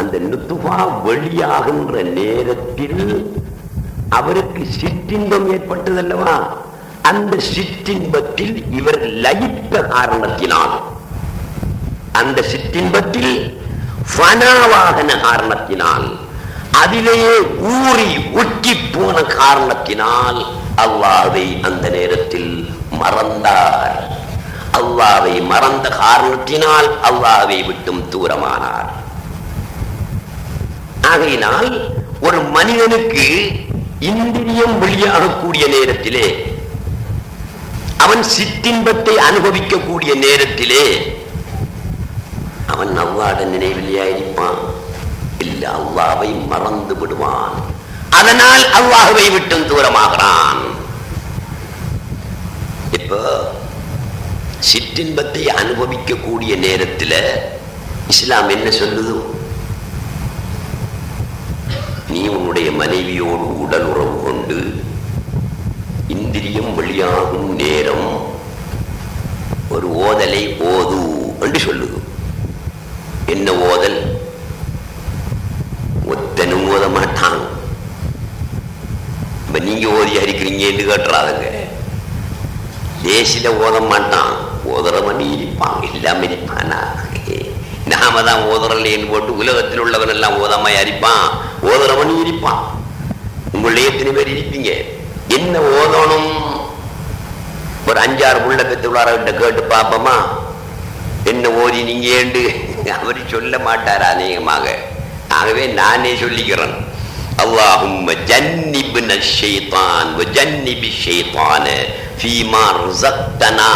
அந்த நுத்ஃபா வெளியாகின்ற நேரத்தில் அவருக்கு சிற்றின்பம் ஏற்பட்டதல்லவா, அந்த சிற்றின்பத்தில் இவர் லயித்த காரணத்தினால், அந்த சிற்றின்பத்தில் ஃபனாவாகன காரணத்தினால், அதிலேயே ஊறி ஒட்டி போன காரணத்தினால் அல்லாஹ்வை அந்த நேரத்தில் மறந்தார். அல்லாஹ்வை மறந்த காரணத்தினால் அல்லாஹ்வை விட்டும் தூரமானார். ஆகையினால் ஒரு மனிதனுக்கு இந்திரியம் வெளியாகக்கூடிய நேரத்திலே, அவன் சிற்றின்பத்தை அனுபவிக்கக்கூடிய நேரத்திலே அவன் அல்லாஹ்வுடைய நினைவிலேயே இருப்பான், இல்ல அல்லாஹ்வை மறந்து விடுவான். அதனால் அல்லாஹ்வை விட்டும் தூரமாகிறான். இப்போ சிற்றின்பத்தை அனுபவிக்கக்கூடிய நேரத்தில் இஸ்லாம் என்ன சொல்லுது? நீ உன்னுடைய மனைவியோடு உடல் உறவு கொண்டு இந்திரியம் வெளியாகும் நேரம் ஒரு ஓதலை ஓது என்று சொல்லுது. என்ன ஓதல்? ஒத்தனும் ஓத மாட்டான். நீங்க ஓதி இருக்கிறீங்க என்று கேட்டுறாதுங்க. தேசில ஓத மாட்டான், ஓதுறவன் இருப்பான், இல்லாம இருப்பானா? நாம தான் ஓதுறல்லேன்னு போட்டு உலகத்தில் உள்ளவன் எல்லாம் ஓதாம அரிப்பான், ஓதுறவன் இருப்பான். உங்களே எத்தனை பேர் இருப்பீங்க? என்ன ஓதணும்? ஒரு 5-6 புள்ள பெற்றுள்ளார்கிட்ட கேட்டு பார்ப்போமா, என்ன ஓதி நீங்க ஏண்டு? அவர் சொல்ல மாட்டார் அநேகமாக. ஆகவே நானே சொல்லிக்கிறேன், அல்லாஹும்ம ஜன்னிப்ன ஷைத்தான் வ ஜன்னிபி ஷைத்தான ஃபீமா ரஸக்தனா.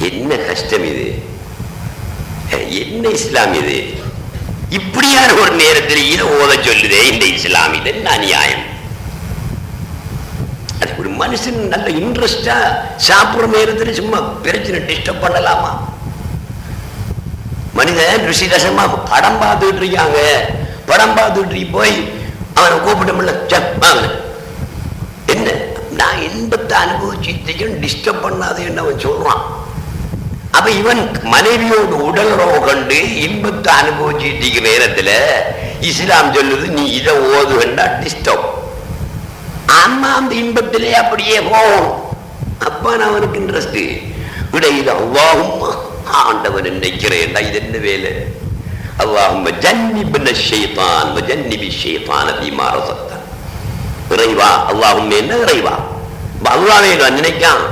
என்ன கஷ்டம் இது? என்ன இஸ்லாம் இது? இப்படியான ஒரு நேரத்தில் இதை ஓத சொல்லுதே இந்த இஸ்லாம், இது என்ன நியாயம்? அது ஒரு மனுஷன் நல்ல இன்ட்ரெஸ்டா சாப்பிடுற நேரத்தில் சும்மா பிரச்சனை டிஸ்டர்ப் பண்ணலாமா? மனிதன் ருசிரசமா படம் பார்த்துட்டு இருக்காங்க, படம் பார்த்துட்டு போய் அவனை கூப்பிட்டு என்ன நான் இன்பத்தை அனுபவிச்சு டிஸ்டர்ப் பண்ணாது என்ன அவன் சொல்றான். அப்ப இவன் மனைவியோடு உடல் உறவு கண்டு இன்பத்தை அனுபவிச்சுட்டு நேரத்தில் இஸ்லாம் சொல்லுது நீ இதை ஓது வேண்டாம், டிஸ்டர்ப். ஆமா, அந்த இன்பத்திலே அப்படியே போகும். அப்ப அவனுக்கு இன்ட்ரெஸ்ட் விட இது அல்லாஹும் ஆண்டவன் நினைக்கிறேன். இது என்ன வேலை? அல்லாஹும்ம ஜன்னிப்ன ஷைத்தான் வ ஜன்னிபி ஷைத்தான ஃபீமா ரஸக்தனா. இறைவா, அல்லாஹும்ம என்ன இறைவா? அல்லாஹ்வே நான் நினைக்கான்.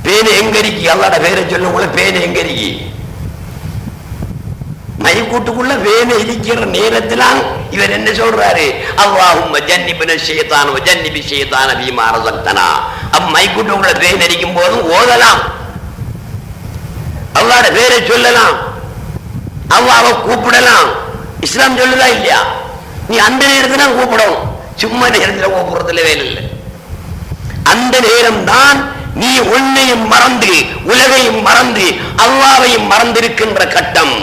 பேனை எங்கரிக்கி? அல்லாஹ்ட பேரை சொல்லுங்கள, பேனை எங்கரிக்கி? மைக்கூட்டுக்குள்ள வேலை இருக்கிற நேரத்தில் இவர் என்ன சொல்றாரு? அல்லாஹும்ம ஜன்னிப்ன ஷைத்தான வ ஜன்னிபி ஷைத்தான ஃபீமா ரஸக்தனா. அப்ப மைக்கூட்டுக்குள்ள பேன் அடிக்கும் போதும் ஓதலாம், அல்லாஹ்ட பேரை சொல்லலாம், அல்லாஹ்வை கூப்பிடலாம். இஸ்லாம் சொல்லுதா இல்லையா? நீ அந்த நேரத்தில் கூப்பிடணும், சும்மா நேரத்தில் கூப்பிடுறதுல வேலை இல்லை. அந்த நேரம் தான் நீ உன்னையும் மறந்து உலகையும் மறந்து அல்லாஹ்வையும் மறந்திருக்கின்ற கட்டம்.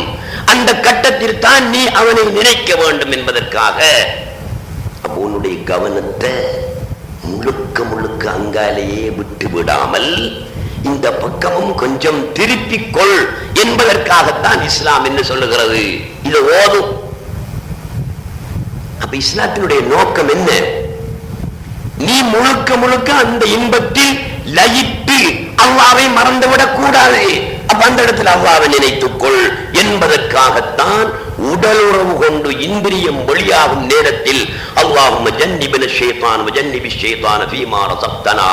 அந்த கட்டத்தில் தான் நீ அவனை நினைக்க வேண்டும் என்பதற்காக உன்னுடைய கவனத்தை முழுக்க முழுக்க அங்காலேயே விட்டு விடாமல் இந்த பக்கமும் கொஞ்சம் திருப்பிக் கொள் என்பதற்காகத்தான் இஸ்லாம் என்ன சொல்லுகிறது? இதை ஓதும். அப்ப இஸ்லாத்தினுடைய நோக்கம் என்ன? நீ முழுக்க முழுக்க அந்த இன்பத்தில் லயித்து அல்லாஹ்வை மறந்துவிடக் கூடாது. அப்ப அந்த இடத்துல அல்லாஹ்வை நினைத்துக்கொள் என்பதற்காகத்தான் உடல் உறவு கொண்டு இந்திரியம் வெளியாகும் நேரத்தில் அல்லாஹும்ம ஜன்னிப்ன ஷைத்தான் வ ஜன்னிபி ஷைத்தான ஃபீமா ரஸக்தனா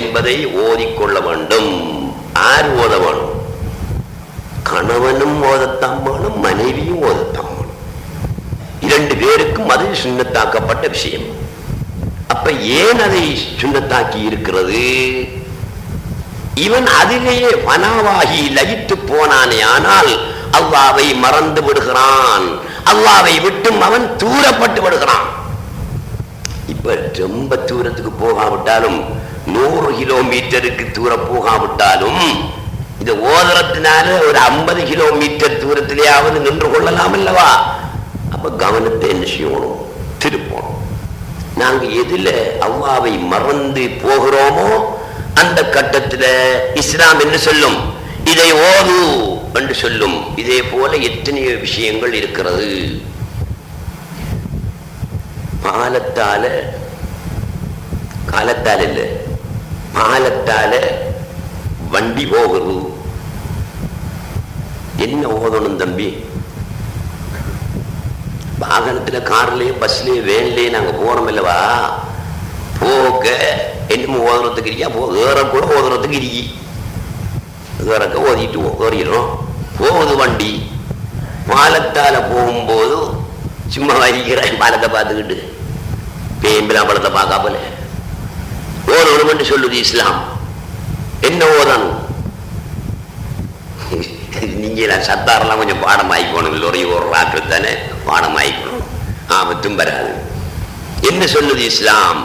என்பதை ஓதிக்கொள்ள வேண்டும். யார் ஓத வேணும்? கணவனும் ஓதத்தான் வேணும், மனைவியும் ஓதத்தான் வேணும். 2 பேருக்கும் அது சுன்னத்தாக்கப்பட்ட விஷயம். அப்ப ஏன் அதை சுன்னத்தாக்கி இருக்கிறது? இவன் அதிலேயே பனாவாகி லயித்து போனானே, ஆனால் அல்லாஹ்வை மறந்து விடுகிறான். அல்லாவை விட்டும் அவன் தூரப்பட்டு விடுகிறான். இப்ப ரொம்ப தூரத்துக்கு போகாவிட்டாலும் 100 கிலோமீட்டருக்கு தூரம் போகாவிட்டாலும் இந்த ஓதரத்தினால ஒரு 50 கிலோமீட்டர் தூரத்திலேயாவது நின்று கொள்ளலாம் அல்லவா? அப்ப கவனத்தை என்ன செய்யணும்? திருப்பணும். நாங்க எதுல அல்லாவை மறந்து போகிறோமோ அந்த கட்டத்தில் இஸ்லாம் என்ன சொல்லும்? இதை ஓது என்று சொல்லும். இதே போல எத்தனையோ விஷயங்கள் இருக்கிறது. காலத்தால இல்ல, பாலத்தால வண்டி போகுது. என்ன ஓதணும் தம்பி? வாகனத்துல, கார்லயும், பஸ்லயும், வேன்லயும் நாங்க போறோம் இல்லவா? போக என்னமோ ஓதுறதுக்கு இருக்கியா, ஏற கூட ஓதுறதுக்கு இருக்கி, ஏறக்க ஓதிட்டு ஓடிடுறோம். போகுது வண்டி. பாலத்தால போகும்போது சும்மா வரிக்கிறேன் பாலத்தை பார்த்துக்கிட்டு பேம்பிலாம் பழத்தை பார்க்காமல ஓதணும் சொல்லுது இஸ்லாம். என்ன ஓதணும்? நீங்க சத்தாரெல்லாம் கொஞ்சம் பாடம் ஆயிக்கணும். இல்லை ஒரு ராக்கள் தானே பாடம் ஆயிக்கணும், ஆபத்தும் வராது. என்ன சொல்லுது இஸ்லாம்?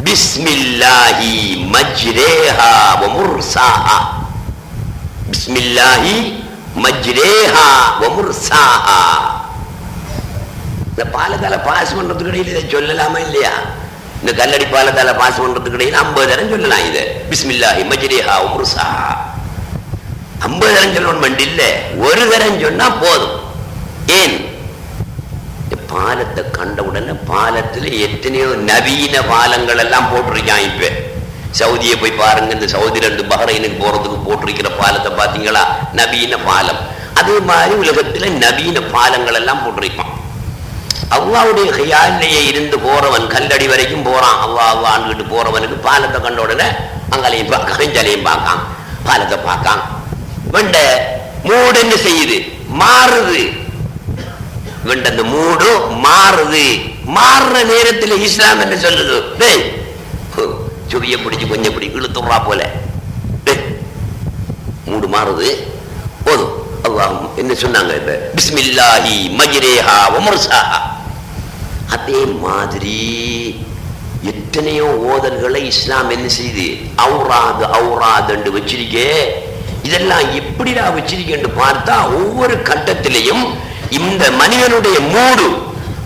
பிஸ்மில்லாஹி மஜ்ரேஹா வ முர்சாஹா. பிஸ்மில்லாஹி மஜ்ரேஹா வ முர்சாஹா. இந்த பாலத்தால பாஸ் பண்றதுக்கு இடையில இதை சொல்லலாமா இல்லையா? இந்த கல்லடி பாலத்தால பாஸ் பண்றதுக்கு இடையில 50 தரம் சொல்லலாம். இது பிஸ்மில்லாஹி மஜ்ரேஹா வ முர்சாஹா 50 தரம் சொல்லணும் வண்டி இல்ல, ஒரு தரம் சொன்னா போதும். ஏன்? பாலத்தை கண்ட உடனே பாலத்துல எத்தனையோ நவீன பாலங்கள் எல்லாம் போட்டிருக்கான். இப்ப சவுதியை போய் பாருங்க, இந்த சவுதி 2 பஹ்ரைனுக்கு போறதுக்கு போட்டிருக்கிற பாலத்தை பாத்தீங்களா? நவீன பாலம். அதே மாதிரி உலகத்துல நவீன பாலங்கள் எல்லாம் போட்டிருக்கான். அல்லாவுடைய கையாலேயே இருந்து போறவன் கல்லடி வரைக்கும் போறான். அல்லாஹ்வான்கிட்டு போறவனுக்கு பாலத்தை கண்ட உடனே அங்கலையும் பார்க்கான், இஞ்சலையும் பார்க்கான், பாலத்தை பார்க்கான். வெண்ட மூடு என்ன செய்யுது? மாறுது. வெண்ட அந்த மூடு மாறுது. மாறுற நேரத்தில் இஸ்லாம் என்ன சொல்லுது? சுவிய பிடிச்சு கொஞ்சம் பிடி இழுத்துறா போல மூடு மாறுது. போதும். அல்லாஹ் என்ன சொன்னாங்க? இப்ப பிஸ்மில்லாஹி மஜ்ரேஹா வ முர்சாஹா. அதே மாதிரி எத்தனையோ ஓதல்களை இஸ்லாம் என்ன செய்து அவுராது என்று வச்சிருக்கே. இதெல்லாம் எப்படிடா வச்சிருக்கேன்னு பார்த்தா ஒவ்வொரு கட்டத்திலையும் இந்த மனிதனுடைய மூடு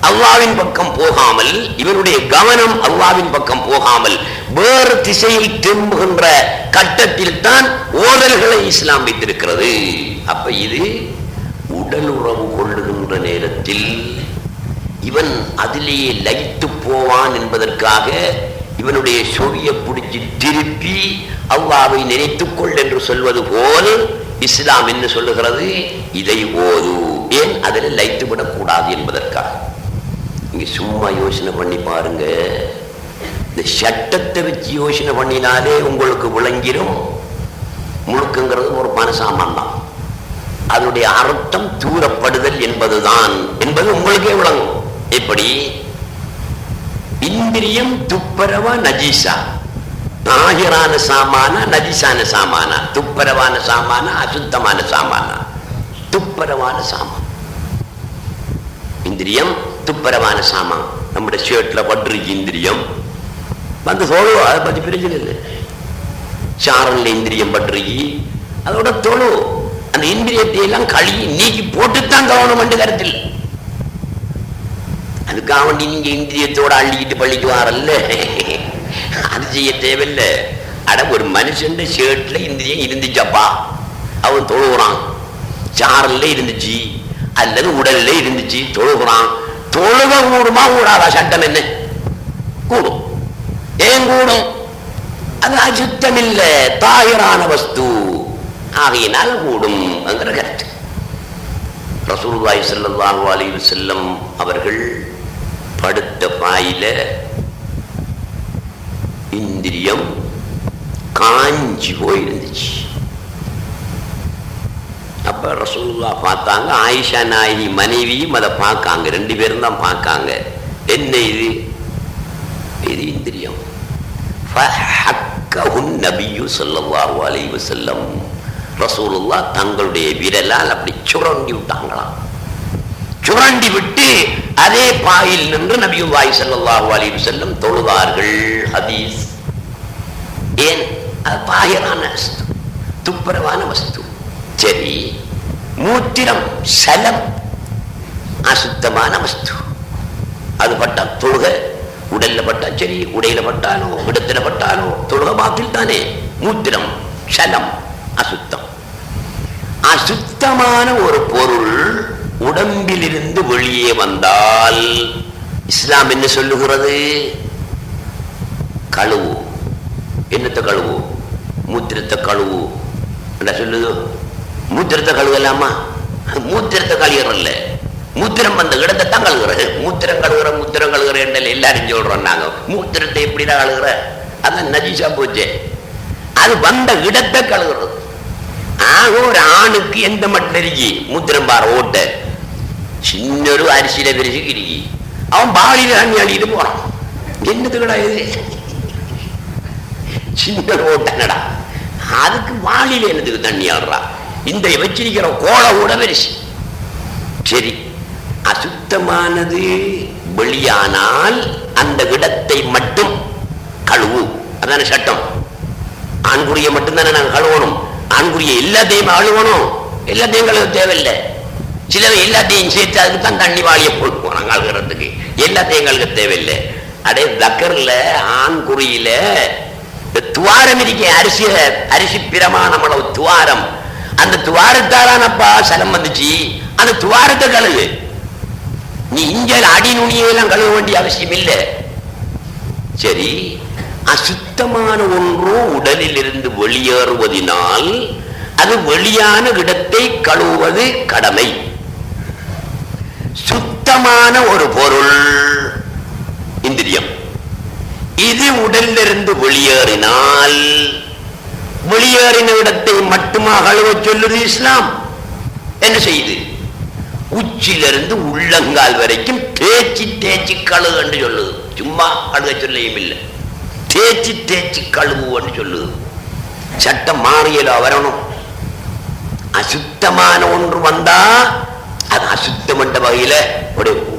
அல்லாவின் பக்கம் போகாமல், இவனுடைய கவனம் அல்லாவின் பக்கம் போகாமல் வேறு திசையில் திரும்புகின்ற கட்டத்தில் தான் ஓதல்களை இஸ்லாம் வைத்திருக்கிறது. அப்ப இது உடல் உறவு கொள்ளுகின்ற நேரத்தில் இவன் அதிலேயே லயித்து போவான் என்பதற்காக இவனுடைய சொவிய பிடிச்சி திருப்பி அல்லாவை நினைத்துக்கொள் என்று சொல்வது போல் இஸ்லாம் என்ன சொல்லுகிறது? இதை ஓது. ஏன்? அதில் லயித்து விடக்கூடாது என்பதற்காக. நீங்க சும்மா யோசனை பண்ணி பாருங்க. இந்த சட்டத்தை வச்சு யோசனை பண்ணினாலே உங்களுக்கு விளங்கிடும். முழுக்குங்கிறது ஒரு மனசாமான் தான். அதனுடைய அர்த்தம் தூரப்படுதல் என்பதுதான் என்பது உங்களுக்கே விளங்கும். எப்படி? இந்திரியம் துப்பரவா நஜீசா, தாகிரான சாமானா நஜீசான சாமானா, துப்பரவான சாமானா அசுத்தமான சாமானா? துப்பரவான சாமான். இந்திரியம் துப்பரவான சாமான். நம்முடைய ஷர்ட்ல பட்டிருக்கு இந்திரியம் வந்து தொழு, அதை பத்தி பிரச்சனை இல்லை. சாரல்ல இந்திரியம் பட்டிருக்கு, அதோட தொழு. அந்த இந்திரியத்தை எல்லாம் கழுவி நீக்கி போட்டுத்தான் தோணும் என்று கருத்தில். அதுக்காக வேண்டி நீங்க இந்திரியத்தோட அள்ளிக்கிட்டு பள்ளிக்கு வாரல்ல, அது செய்ய தேவையில்லை. அட ஒரு மனுஷன் ஷர்ட்ல இந்திரியம் இருந்துச்சப்பா, அவன் தொழுகிறான். சாரல்ல இருந்துச்சு அல்லது உடல்ல இருந்துச்சு, தொழுகிறான். தொழுக கூடுமா கூடாதா? சட்டம் என்ன? கூடும். ஏன் கூடும்? அது அசுத்தம் இல்லை, தாயிரான வஸ்து, ஆகையினால் கூடும் என்கிற கருத்து. ரசூலுல்லாஹி ஸல்லல்லாஹு அலைஹி வஸல்லம் அவர்கள் படுத்த பாயில இந்திரியம் காஞ்சி போயிருந்துச்சு. அப்ப ரசூலுல்லாஹ் பார்த்தாங்க. ஆயிஷா நாயகி மனைவியும் அதை பார்க்காங்க. 2 பேரும் தான் பார்க்காங்க. என்ன இது? இது இந்திரியம். நபியு ஸல்லல்லாஹு அலைஹி வஸல்லம் ரசூலுல்லாஹ் தங்களுடைய விரலால் அப்படி சுரண்டி விட்டாங்களாம். சுரண்டி விட்டு அதே பாயில் நின்று நபியுல்லாஹி ஸல்லல்லாஹு அலைஹி வஸல்லம் தொழுதார்கள். ஹதீஸ். ஏன்? அது பாயரான வஸ்து, துப்புரவான வஸ்து. சரி, மூத்திரம் சலம் அசுத்தமான வஸ்து. அது பட்டா தொழுக, உடல்ல பட்டா சரி, உடையில பட்டாலோ இடத்துல பட்டாலோ தொழுக பாத்தில் தானே. மூத்திரம் சலம் அசுத்தம். அசுத்தமான ஒரு பொருள் உடம்பிலிருந்து வெளியே வந்தால் இஸ்லாம் என்ன சொல்லுகிறது? கழுவு. என்னத்தை கழுவு? மூத்திரத்தை கழுவு என்ன சொல்லுது? மூத்திரத்தை கழுவலாமா? மூத்திரத்தை கழுவுறல்ல, மூத்திரம் வந்த இடத்தை தான் கழுகுற. மூத்திரம் கழுகுற எல்லாரும் சொல்றோம். நாங்க மூத்திரத்தை எப்படிதான் கழுகுற? அதான் நஜீசா போச்சே. அது வந்த இடத்தை கழுகுறது. ஆக ஒரு ஆணுக்கு எந்த மட்டும் இருக்கி மூத்திரம் பாரு ஓட்ட சின்னொரு அரிசியில பிரிச்சு கிரிக்கி அவன் பாலியில தண்ணி அள்ளிட்டு போறான். என்னது கிடையாது? சின்ன ஓட்டனடா, அதுக்கு வாளியில என்னதுக்கு தண்ணி ஆடுறா? இந்த வச்சிருக்கிற கோலை கூட பெருசு. சரி, அசுத்தமானது வெளியானால் அந்த இடத்தை மட்டும் கழுவு. அதான சட்டம். ஆண்குறியை மட்டும்தானே நாங்கள் கழுவணும். ஆண்குறியை எல்லாத்தையும் அழுவணும். எல்லாத்தையும் கழுவ தேவையில்லை. சிலவை எல்லாத்தையும் சேர்த்து அதுக்கு தான் தண்ணி வாளியை போட்டு போறாங்க கழுகுறதுக்கு. எல்லாத்தையும் கழுக தேவையில்லை. அடே தக்கர்ல ஆண்குறியில துவாரம் இருக்க அரிசி பிரமாணம் அளவு துவாரம். அந்த துவாரத்தாலானப்பா சலம் வந்துச்சு. அந்த துவாரத்தை கழுகு. நீ இங்க அடி நுனியெல்லாம் கழுவ வேண்டிய அவசியம் இல்லை. சரி, அசுத்தமான ஒன்று உடலில் இருந்து வெளியேறுவதனால் அது வெளியான இடத்தை கழுவுவது கடமை. சுத்தமான ஒரு பொருள் இந்திரியம். இது உடலிலிருந்து வெளியேறினால் வெளியேறின இடத்தை மட்டுமா கழுவ சொல்லுது இஸ்லாம்? என்ன செய்யுது? உச்சிலிருந்து உள்ளங்கால் வரைக்கும் தேய்ச்சி தேய்ச்சி கழுவு என்று சொல்லுது. சும்மா கழுக சொல்லையும் இல்லை, தேய்ச்சி தேய்ச்சி கழுவுன்னு சொல்லுது. சட்டம் மாறியலா வரணும். அசுத்தமான ஒன்று வந்தா அது அசுத்தம் என்ற வகையில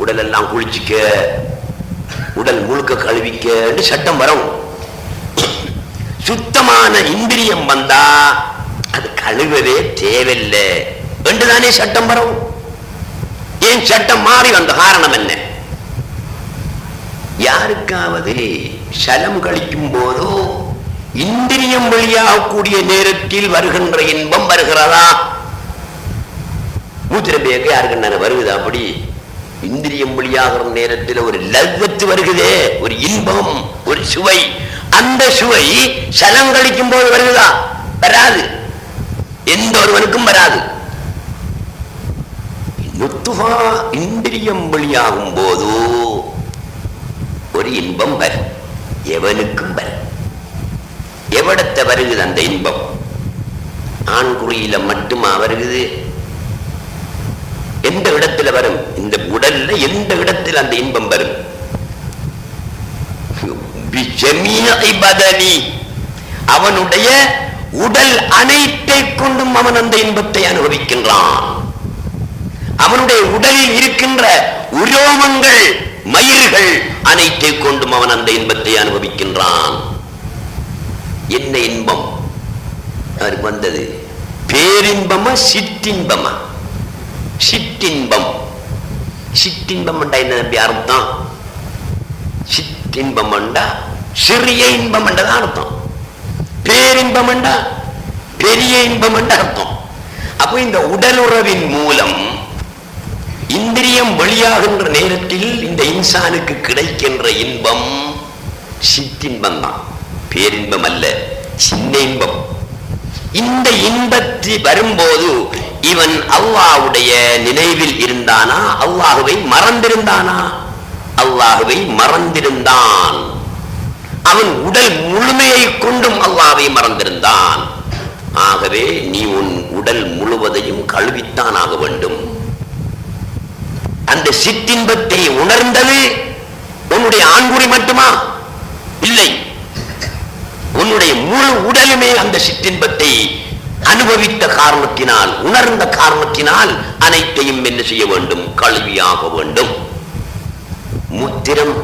உடல் எல்லாம் குளிச்சுக்க, உடல் முழுக்க கழுவிக்க சட்டம் வரும். சுத்தமான இந்திரியம் வந்தா அது கழுவவே தேவையில்லை என்றுதானே சட்டம் வரும். ஏன் சட்டம் மாறி வந்த காரணம் என்ன? யாருக்காவது சலம் கழிக்கும் போதோ இந்திரியம் வழியாகக்கூடிய நேரத்தில் வருகின்ற இன்பம் வருகிறதா? மூத்திரம்பேக்க யாருக்கு வருகுதா? அப்படி இந்திரியம் வழியாகிற நேரத்தில் ஒரு லவ்வத்து வருகுதே, ஒரு இன்பம், ஒரு சுவை. அந்த சுவை சலம் கழிக்கும் போது வருகுதா? வராது. எந்த ஒருவனுக்கும் வராது. இந்திரியம் வழியாகும் போது ஒரு இன்பம் வரும், எவனுக்கும் வரும். எவடத்தை வருகுது அந்த இன்பம்? ஆண்குறியில மட்டுமா வருகுது? எந்த இடத்துல வரும்? இந்த உடல்ல எந்த இடத்தில் அந்த இன்பம் வரும்? அவனுடைய உடல் அனைத்தை கொண்டும் அவன் அந்த இன்பத்தை அனுபவிக்கின்றான். அவனுடைய உடலில் இருக்கின்ற உரோமங்கள், மயிர்கள் அனைத்தை கொண்டும் அவன் அந்த இன்பத்தை அனுபவிக்கின்றான். என்ன இன்பம் அவருக்கு வந்தது? பேரின்பமா சிற்றின்பமா? சிற்றின்பம். சிற்றின்பம் என்ன அர்த்தம்? சிற்றின்பம் சிறிய இன்பம் என்றதான் அர்த்தம். பேரின்பம் பெரிய இன்பம் என்ற அர்த்தம். அப்போ இந்த உடலுறவின் மூலம் இந்திரியம் வெளியாகின்ற நேரத்தில் இந்த இன்சானுக்கு கிடைக்கின்ற இன்பம் சிற்றின்பம் தான், பேரின்பம் அல்ல, சின்ன இன்பம். இந்த இன்பத்தை வரும்போது இவன் அல்லாஹ்வுடைய நினைவில் இருந்தானா? அல்லாஹ்வை மறந்திருந்தானா? அல்லாஹ்வை மறந்திருந்தான். அவன் உடல் முழுமையை கொண்டும் அல்லாஹ்வை மறந்திருந்தான். ஆகவே நீ உன் உடல் முழுவதையும் கழுவித்தான் ஆக வேண்டும். அந்த சிற்றின்பத்தை உணர்ந்தது உன்னுடைய ஆண்குறி மட்டுமா? இல்லை, உன்னுடைய முழு உடலுமே அந்த சிற்றின்பத்தை அனுபவித்த காரணத்தினால், உணர்ந்த காரணத்தினால் அனைத்தையும் என்ன செய்ய வேண்டும்? கல்வியாக வேண்டும். முத்திரம்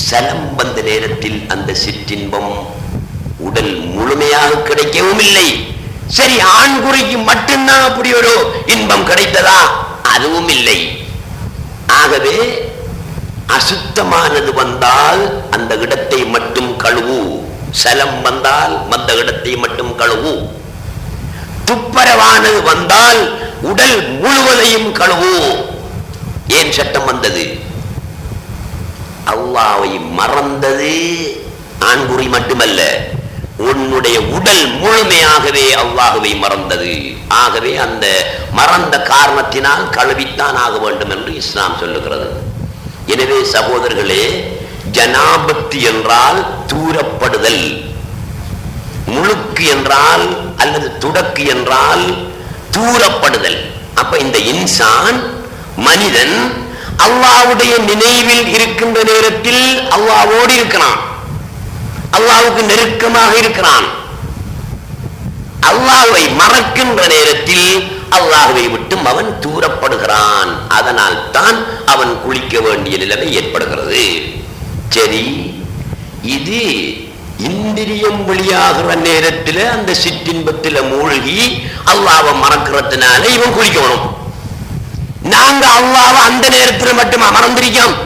சலம் வந்த நேரத்தில் அந்த சிற்றின்பம் உடல் முழுமையாக கிடைக்கவும் இல்லை. சரி, ஆண்குறிக்கு மட்டும்தான் அப்படி ஒரு இன்பம் கிடைத்ததா? அதுவும் இல்லை. ஆகவே அசுத்தமானது வந்தால் அந்த இடத்தை மட்டும் கழுவு, சலம் வந்தால் அந்த இடத்தை மட்டும் கழுவு, துப்பரவானது வந்தால் உடல் முழுவதையும் கழுவு. ஏன் சட்டம் வந்தது? அல்லாஹ்வை மறந்தது ஆண்குறி மட்டுமல்ல, உன்னுடைய உடல் முழுமையாகவே அல்லாஹ்வை மறந்தது. ஆகவே அந்த மறந்த காரணத்தினால் கழுவித்தான் ஆக வேண்டும் என்று இஸ்லாம் சொல்லுகிறது. எனவே சகோதரர்களே, ஜனாபத்து என்றால் தூரப்படுதல், முழுக்கு என்றால் அல்லது துடக்கு என்றால் தூரப்படுதல். அப்ப இந்த இன்சான் மனிதன் அல்லாஹ்வுடைய நினைவில் இருக்கின்ற நேரத்தில் அல்லாஹ்வோடு இருக்கிறான், அல்லாஹ்வுக்கு நெருக்கமாக இருக்கிறான். அல்லாஹ்வை மறக்கின்ற நேரத்தில் அல்லாஹ்வை விட்டும் அவன் தூரப்படுகிறான். அதனால் தான் அவன் குளிக்க வேண்டிய நிலைமை ஏற்படுகிறது. சரி, இது இந்திரியம் வெளியாகிற நேரத்தில் அந்த சிற்றின்பத்தில் மூழ்கி அல்லாஹ்வை மறக்கிறதுனால இவன் குளிக்கணும். நாங்க அல்லாஹ்வை அந்த நேரத்தில் மட்டும் மறந்திருக்கோம்,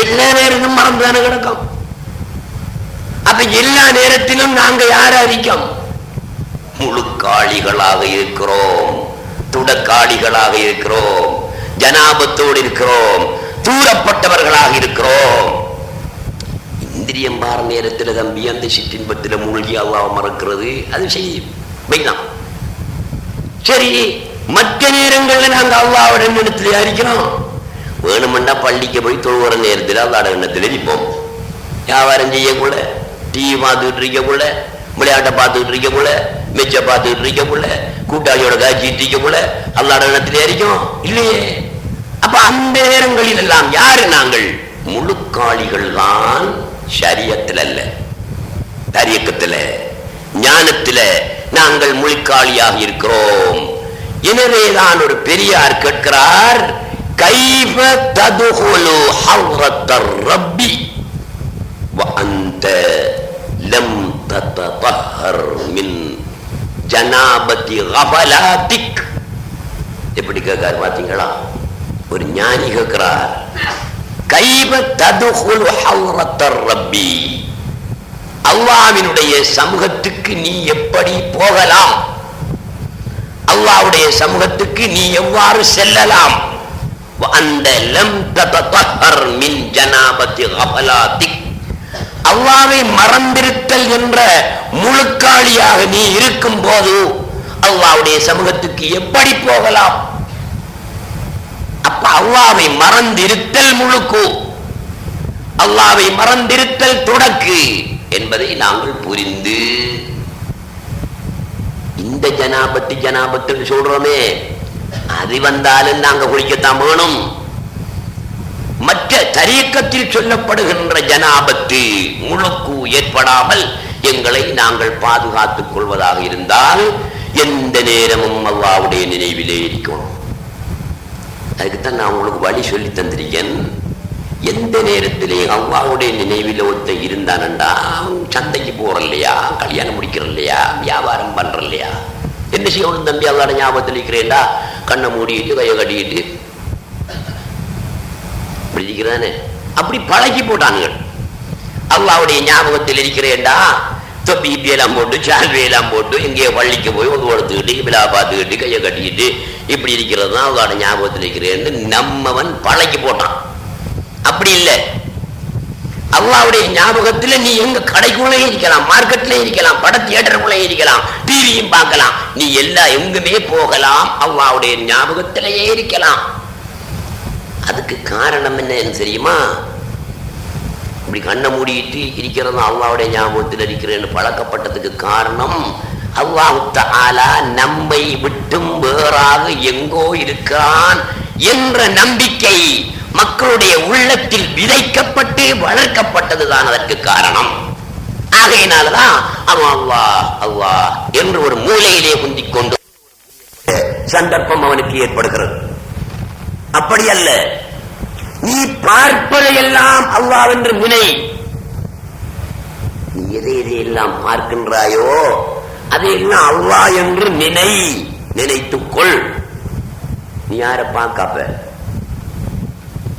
எல்லா நேரத்திலும் மறந்துதானே கிடக்கும். அப்ப எல்லா நேரத்திலும் நாங்க யாரா இருக்கோம்? முழுக்காளிகளாக இருக்கிறோம், துடக்காளிகளாக இருக்கிறோம், ஜனாபத்தோடு இருக்கிறோம், தூரப்பட்டவர்களாக இருக்கிறோம். இந்திரியம் பார நேரத்தில் தம்பி அந்த சிற்றின்பத்தில் மூழ்கி அல்லாஹ்வை மறக்கிறது அது செய்யலாம். சரி, மற்ற நேரங்களில் நாங்கள் அல்லாஹ்வோட எண்ணத்தில் இருக்கிறோம். வேணுமெண்டா பள்ளிக்கு போய் தொழுகிற நேரத்தில் அல்லாஹ்வோட எண்ணத்தில் இருப்போம். வியாபாரம் செய்யக்குள்ள, டிவி பார்த்துக்கிட்டு இருக்கக்குள்ள, விளையாட்டை பார்த்துக்கிட்டு இருக்கக்குள்ள, மெச்ச பார்த்துக்கிட்டு இருக்கக்குள்ள, கூட்டாளியோட காய்ச்சிட்டு இருக்கக்குள்ள அல்லாஹ்வோட எண்ணத்தில் இருக்கும் இல்லையே. அப்ப அந்த நேரங்களில் எல்லாம் யாரு? நாங்கள் முழுக்காளிகள் தான். ஷரியத்தில் அல்ல, தரியக்கத்தில், ஞானத்தில் நாங்கள் முழுக்காளியாக இருக்கிறோம். எனவேதான் ஒரு பெரியார் கேட்கிறார், கைஃப ததுகுலு ஹவ்ரத்தர் ரப்பி வ அன்த லம் ததஹர் மின் ஜனாபதி கஃபலாத்திக். எப்படி கேட்கார் பாத்தீங்களா? ஒரு ஞானி கேட்கிறார், கைஃப ததுகுலு ஹவ்ரத்தர் ரப்பி, அல்லாஹ்வினுடைய சமூகத்துக்கு நீ எப்படி போகலாம்? அல்லாஹ்வுடைய சமூகத்துக்கு நீ எவ்வாறு செல்லலாம்? அந்த லம் ததஹர் மின் ஜனாபதி கஃபலாத்திக், அல்லாஹ்வை மறந்திருத்தல் என்ற முழுக்காளியாக நீ இருக்கும் போது அல்லாஹ்வுடைய சமூகத்துக்கு எப்படி போகலாம்? அப்ப அல்லாஹ்வை மறந்திருத்தல் முழுக்கு, அல்லாஹ்வை மறந்திருத்தல் தொடக்கு என்பதை நாங்கள் புரிந்து, இந்த ஜனாபத்து சொல்றோமே, அது வந்தாலும் நாங்க குளிக்கத்தான் வேணும். மற்ற தரீக்கத்தில் சொல்லப்படுகின்ற ஜனாபத்து முழுக்கு ஏற்படாமல் எங்களை நாங்கள் பாதுகாத்துக் கொள்வதாக இருந்தால் எந்த நேரமும் அல்லாஹ்வுடைய நினைவிலே இருக்கணும். அதுக்குத்தான் நான் உங்களுக்கு வழி சொல்லி தந்திருக்கேன். எந்த நேரத்திலே அல்லாஹ்வுடைய நினைவில் ஒருத்த இருந்தானண்டா, அவன் சந்தைக்கு போற இல்லையா, கல்யாணம் முடிக்கிற இல்லையா, வியாபாரம் பண்ற இல்லையா, என்ன செய்யணும் தம்பி? அல்லாஹ்வுடைய ஞாபகத்தில் இருக்கிறேன்டா, கண்ணை மூடிட்டு கையை கட்டிக்கிட்டு இருக்கிறானே, அப்படி பழகி போட்டானுங்கள். அல்லாஹ்வுடைய ஞாபகத்தில் இருக்கிறேன்டா, தொப்பி எல்லாம் போட்டு, சால்வையெல்லாம் போட்டு, இங்கே பள்ளிக்கு போய் ஒரு கொடுத்துக்கிட்டு விழா பார்த்துக்கிட்டு கையை கட்டிக்கிட்டு இப்படி இருக்கிறது தான் அல்லாஹ்வுடைய ஞாபகத்தில் இருக்கிறேன்னு நம்மவன் பழகி போட்டான். அப்படி இல்லை. அல்லாஹ்வுடைய ஞாபகத்துல நீ எங்க கடைக்குள்ளே இருக்கலாம், மார்க்கெட்ல இருக்கலாம், பட தியேட்டருக்குள்ளே இருக்கலாம், டிவியும் பார்க்கலாம், நீ எல்லாம் எங்குமே போகலாம், அல்லாஹ்வுடைய ஞாபகத்திலேயே இருக்கலாம். அதுக்கு காரணம் என்ன தெரியுமா? இப்படி கண்ணை மூடிட்டு இருக்கிறது அல்லாஹ்வுடைய ஞாபகத்தில் இருக்கிறேன்னு பழக்கப்பட்டதுக்கு காரணம், அல்லாஹ் தஆலா நம்மை விட்டும் வேறாக எங்கோ இருக்கிறான் என்ற நம்பிக்கை மக்களுடைய உள்ளத்தில் விதைக்கப்பட்டு வளர்க்கப்பட்டதுதான் அதற்கு காரணம். ஆகையினாலதான் அவன் அல்லாஹ் அல்லாஹ் என்று ஒரு மூலையிலே குந்திக் கொண்டு சந்தர்ப்பம் அவனுக்கு ஏற்படுகிறது. அப்படி அல்ல, நீ பார்ப்பதையெல்லாம் அல்லாஹ் என்று நினை. நீ எதை எதையெல்லாம் பார்க்கின்றாயோ அதையெல்லாம் அல்லாஹ் என்று நினைத்துக்கொள். நீ யார பார்க்காப்ப?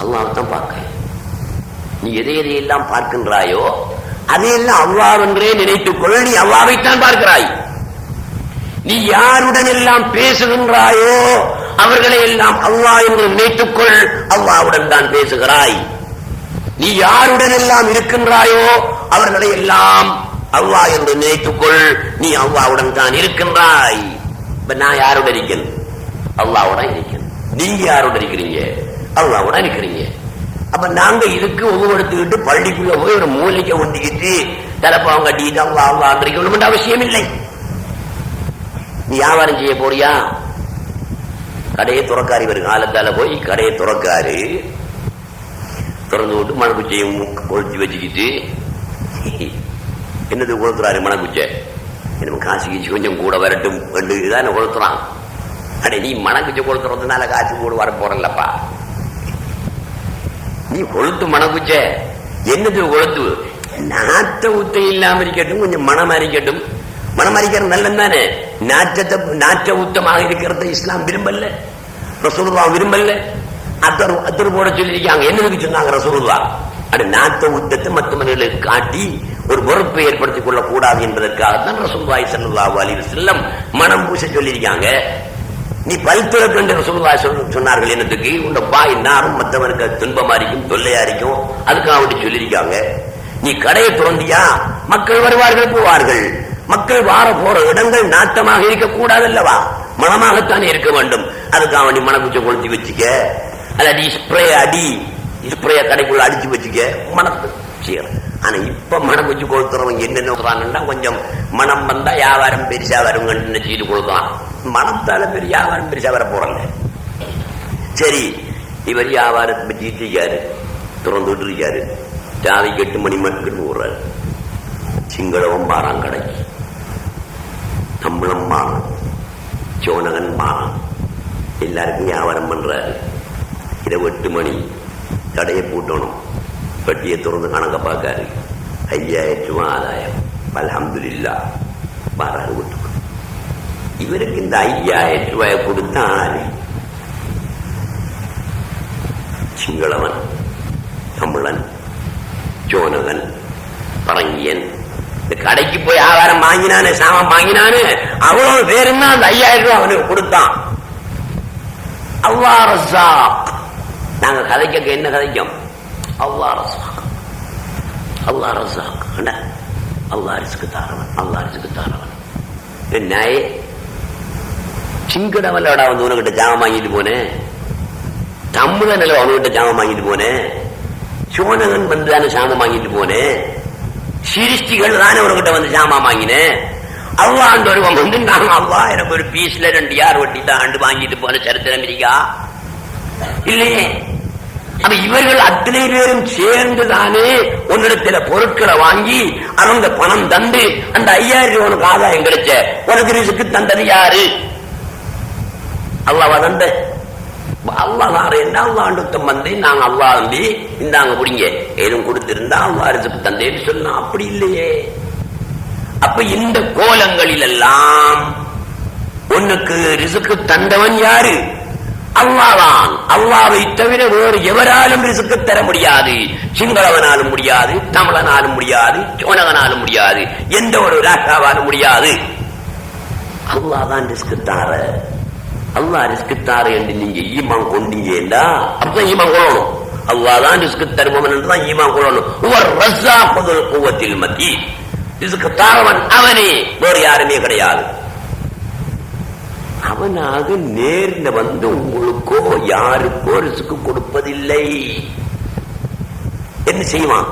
அல்லாஹ்தான் பார்க்க. நீ எதை எதையெல்லாம் பார்க்கின்றாயோ அதையெல்லாம் அல்லாஹ் என்றே நினைத்துக்கொள். நீ அல்லாஹ்வைத்தான் பார்க்கிறாய். நீ யாருடன் எல்லாம் பேசுகின்றாயோ அவர்களை எல்லாம் அல்லாஹ் என்று நினைத்துக்கொள். அல்லாஹ்வுடன் தான் பேசுகிறாய். நீ யாருடன் எல்லாம் இருக்கின்றாயோ அவர்களை எல்லாம் அல்லாஹ் என்று நினைத்துக்கொள். நீ அல்லாஹ்வுடன் தான் இருக்கின்றாய். இப்ப நான் யாருடன் இருக்கிறேன்? அல்லாஹ்வுடன் இருக்கிறேன். நீங்க யாருடன் இருக்கிறீங்க? அல்லாஹ்வுடன் இருக்கிறீங்க. அப்ப நாங்க இதுக்கு ஒவ்வொருத்துக்கிட்டு பள்ளிக்குள்ள போய் ஒரு மூலிகை ஒண்டிக்கிட்டு தலைப்பாவம் கட்டிக்கிட்டு அல்லாஹ் அல்லாஹ் இருக்கணும் அவசியம் இல்லை. நீ வியாபாரம் செய்ய போறியா? கடையை துறக்காரி வரும் காலத்தால போய் கடையை துறக்காரு திறந்து விட்டு மணக்குச்சையும் கொளுத்தி வச்சுக்கிட்டு என்னது கொளுத்துறாரு? மணக்குச்சை என்ன காசு கீச்சு கொஞ்சம் கூட வரட்டும் தான் கொளுத்துறான். அடே நீ மணக்குச்சை கொளுத்துறதுனால காசு கூட வர போறல்லப்பா. நீ கொளுத்து மணக்குச்சை என்னது கொளுத்து? நாத்த ஊத்த இல்லாம இருக்கட்டும், கொஞ்சம் மனம் அரிக்கட்டும். மனம் அரிக்கிறது நல்லது தானே. நாற்ற ஊத்தமாக இருக்கிறத இஸ்லாம் விரும்பல, ரசூலுல்லாஹ் விரும்பல. அத்தர் போட சொல்லியிருக்காங்க. என்னதுக்கு சொன்னாங்க ரசூலுல்லாஹ்? அது நாத்த ஊத்தத்தை மற்றவர்களுக்கு காட்டி ஒரு பொறுப்பை ஏற்படுத்திக் கொள்ளக் கூடாது என்பதற்காகத்தான் ரசூலுல்லாஹி ஸல்லல்லாஹு அலைஹி வஸல்லம் மனம் பூச சொல்லியிருக்காங்க. நீ பல்துறக்கு என்று ரசூலுல்லாஹி சொன்னார்கள். என்னத்துக்கு? உன்னை பாய் நாரும் மற்றவனுக்கு துன்பமா இருக்கும், தொல்லையா இருக்கும், அதுக்காக அப்படி சொல்லியிருக்காங்க. நீ கடையை திறந்தியா மக்கள் வருவார்கள் போவார்கள். மக்கள் வார போற இடங்கள் நாட்டமாக இருக்கக்கூடாது அல்லவா? மனமாகத்தான் இருக்க வேண்டும். அதுக்காக நீ மனக்குச்சை கொளுத்தி வச்சுக்க, அடி ஸ்ப்ரே கடைக்குள்ள அடிச்சு வச்சுக்க, மனத்தை செய்யணும். ஆனா இப்ப மனம் வச்சு கொளுத்துறவங்க என்னென்ன கொஞ்சம் மனம் வந்தா வியாபாரம் பெருசா வருங்கன்னு செய்து கொளுத்தான். மனத்தால பெரிய வியாபாரம் பெருசா வர போறல. சரி, இவர் வியாபாரத்தை வச்சுட்டு இருக்காரு, திறந்துட்டு இருக்காரு. ஜாதிக்கு 8 மணி மட்டும் ஊர்றாரு. சிங்களவன் பாறான் கடைக்கு, தமிழம் பாறான், சோனகன் பாறான், எல்லாருக்கும் வியாபாரம் பண்றாரு. இதை 8 மணி கடையை பூட்டணும். பெட்டியை திறந்து கணக்க பார்க்காரு. 5000 ரூபாய் ஆதாயம். அல்ஹம்துலில்லாஹ் பாராரு விட்டு. இவருக்கு இந்த 5000 ரூபாயை கொடுத்தா சிங்களவன், தமிழன், சோனகன், பரங்கியன் இந்த கடைக்கு போய் ஆகாரம் வாங்கினானு, சாமான் வாங்கினானு, அவ்வளவு பேருன்னா அந்த 5000 ரூபாய் அவனுக்கு கொடுத்தான். அல்லாஹ் ரஸாக். நாங்க கதைக்க என்ன கதைக்கும்? அல்லாஹ் ரஸாக், அல்லாஹ் ரஸாக். அல்லாஹ் ரிஸ்க் தாரவன், அல்லாஹ் ரிஸ்க் தாரவன். என்ன சிங்கடவல்லோட வந்து உனக்கிட்ட ஜாமம் வாங்கிட்டு போனேன், தமிழனில் அவனுக்கிட்ட ஜாமம் வாங்கிட்டு போனேன், சோனகன் வந்து தானே சாமம் வாங்கிட்டு போனேன், சிருஷ்டிகள் தானே உனக்கிட்ட வந்து சாமான் வாங்கினேன். அல்லாண்டு ஒருவன் வந்து நான் அல்லாஹ் எனக்கு ஒரு பீஸ்ல 2 யார் வட்டி தான் ஆண்டு வாங்கிட்டு போன சரித்திரம் இருக்கா? இல்லையே. அப்ப இவர்கள் அத்தனை பேரும் சேர்ந்து தானே உன்னிடத்துல பொருட்களை வாங்கி அவங்க பணம் தந்து அந்த 5000 ரூபாய் உனக்கு ஆதாயம் கிடைச்ச. உனக்கு ரிஸ்க்கு தந்தது யாரு? அல்லாஹ் தந்த. அல்லாஹ் என்ன அல்லாண்டுத்தம் வந்து நாங்க அல்லாஹ் வந்து இந்தாங்க குடிங்க ஏதும் கொடுத்திருந்தா அல்லாஹ் ரிஸ்க் தந்தேன்னு சொல்லலாம். அப்படி இல்லையே. அப்ப இந்த கோலங்களில் எல்லாம் உனக்கு ரிஸ்க் தந்தவன் யாரு? அல்லாஹ்தான். அல்லாஹ்வை தவிர வேறு எவராலும் ரிஸ்க் தர முடியாது. சிங்களவனாலும் முடியாது, தமிழனாலும் முடியாது, சோனகனாலும் முடியாது, எந்த ஒரு ராஜாவாலும் முடியாது. அல்லாஹ் தான் ரிஸ்க் தார. அல்லாஹ் ரிஸ்க் தார என்று நீங்க ஈமான் கொண்டீங்கடா, அப்பதான் ஈமான் கொள்ளணும். அல்லாஹ் தான் ரிஸ்க் தருபவன் என்று தான் ஈமான் கொள்ளணும். ஒரு ரஸாக்குல் குவத்தில் மத்தி. ரிஸ்க் தாரவன் அவனே, வேறு யாருமே கிடையாது. அவனாக நேர்ல வந்து உங்களுக்கோ யாருக்கோ ரிஸ்க் கொடுப்பதில்லை. என்ன செய்வான்?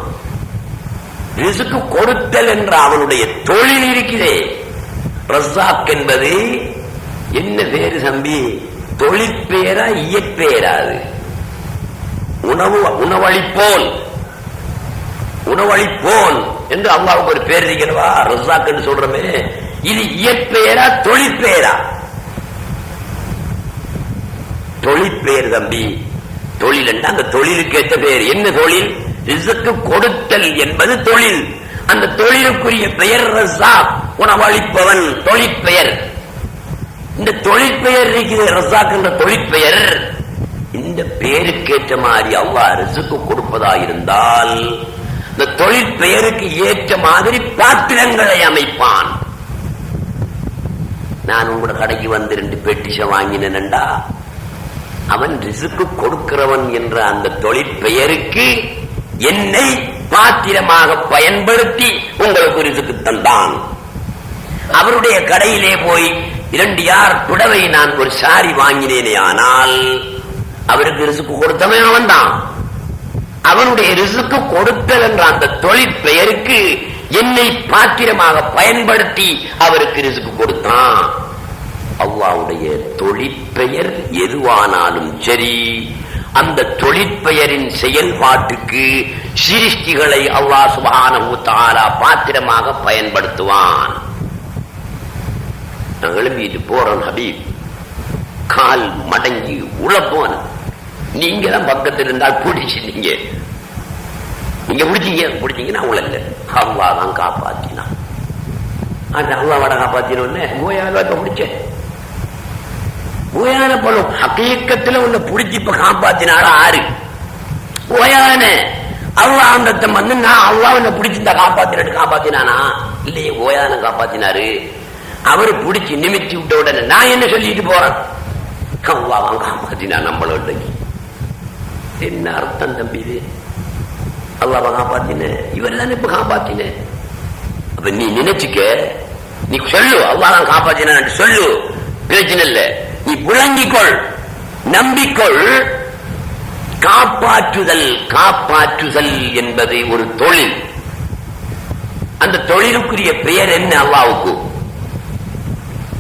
ரிஸ்க் கொடுத்தல் என்ற அவனுடைய தொழில் இருக்கிறே. ரஸாக் என்பது என்ன பேரு தம்பி? தொழிற்பேரா இயற்பேராது? உணவளிப்போன் என்று அல்லாவுக்கு ஒரு பேர் இருக்கிறவா ரஸாக் என்று சொல்றமே, இது இயற்பெயரா தொழிற்பெயரா? தொழிற்பெயர் தம்பி. தொழில் என்ற அந்த தொழிலுக்கு ஏற்ற பெயர். என்ன தொழில்? ரிஸ்க்கு கொடுத்தல் என்பது தொழில். அந்த தொழிலுக்குரிய பெயர் ரஸாக், உணவளிப்பவன், தொழிற்பெயர். இந்த தொழிற்பெயர் இருக்கிற ரஸாக் என்ற தொழிற்பெயர். இந்த பெயருக்கேற்ற மாதிரி அல்லாஹ் ரிஸ்க்கு கொடுப்பதா இருந்தால் இந்த தொழிற்பெயருக்கு ஏற்ற மாதிரி பாத்திரங்களை அமைப்பான். நான் உங்களோட கடைக்கு வந்து 2 பெட்டிஷ வாங்கினேன்டா, அவன் ரிஸ்க்கு கொடுக்கிறவன் என்ற அந்த தொழிற்பெயருக்கு என்னை பாத்திரமாக பயன்படுத்தி உங்களுக்கு ரிஸ்க்கு தந்தான். அவருடைய கடையிலே போய் 2 யார் புடவை நான் ஒரு சாரி வாங்கினேனே, ஆனால் அவருக்கு ரிஸ்க்கு கொடுத்தவன் அவன் தான். அவனுடைய ரிஸ்க்கு கொடுத்தல் என்ற அந்த தொழிற்பெயருக்கு என்னை பாத்திரமாக பயன்படுத்தி அவருக்கு ரிஸ்க்கு கொடுத்தான். அல்லாஹ்வுடைய தொழிற்பெயர் எதுவானாலும் சரி, அந்த தொழிற்பெயரின் செயல்பாட்டுக்கு சிருஷ்டிகளை அல்லாஹ் சுப்ஹானஹு வ தஆலா பாத்திரமாக பயன்படுத்துவான். நான் எழுப்பிட்டு போறேன் ஹபீப், கால் மடங்கி உழப்போன, நீங்க தான் பக்கத்தில் இருந்தால் பிடிச்சு நீங்க பிடிச்சீங்கன்னா உழல. அல்லாஹ் தான் காப்பாத்தினான். அந்த அல்லாஹ்வோட காப்பாத்தினோன்னு கோயால பிடிச்சேன். கோயான பழம் ஹக்கீக்கத்துல உன்னை பிடிச்சி இப்ப காப்பாத்தினால ஆறு கோயான அல்லாஹ் அந்த வந்து நான் அல்லாஹ் உன்னை பிடிச்சிருந்தா காப்பாத்தினானா இல்லையே, கோயான காப்பாத்தினாரு. அவரு பிடிச்சி நிமித்தி விட்ட உடனே நான் என்ன சொல்லிட்டு போறேன்? அல்லாஹ் காப்பாத்தினா நம்மளோட. என்ன அர்த்தம் தம்பி இது? அல்லாஹ் காப்பாத்தின, இவர் தானே இப்ப காப்பாத்தின. அப்ப நீ நினைச்சுக்க, நீ சொல்லு அல்லாஹ் காப்பாத்தின சொல்லு, பிரச்சனை இல்ல. நீ விளங்கிக்கொள், நம்பிக்கொள். காப்பாற்றுதல் என்பது ஒரு தொழில். அந்த தொழிலுக்குரிய பெயர் என்ன? அல்லாஹ்வுக்கு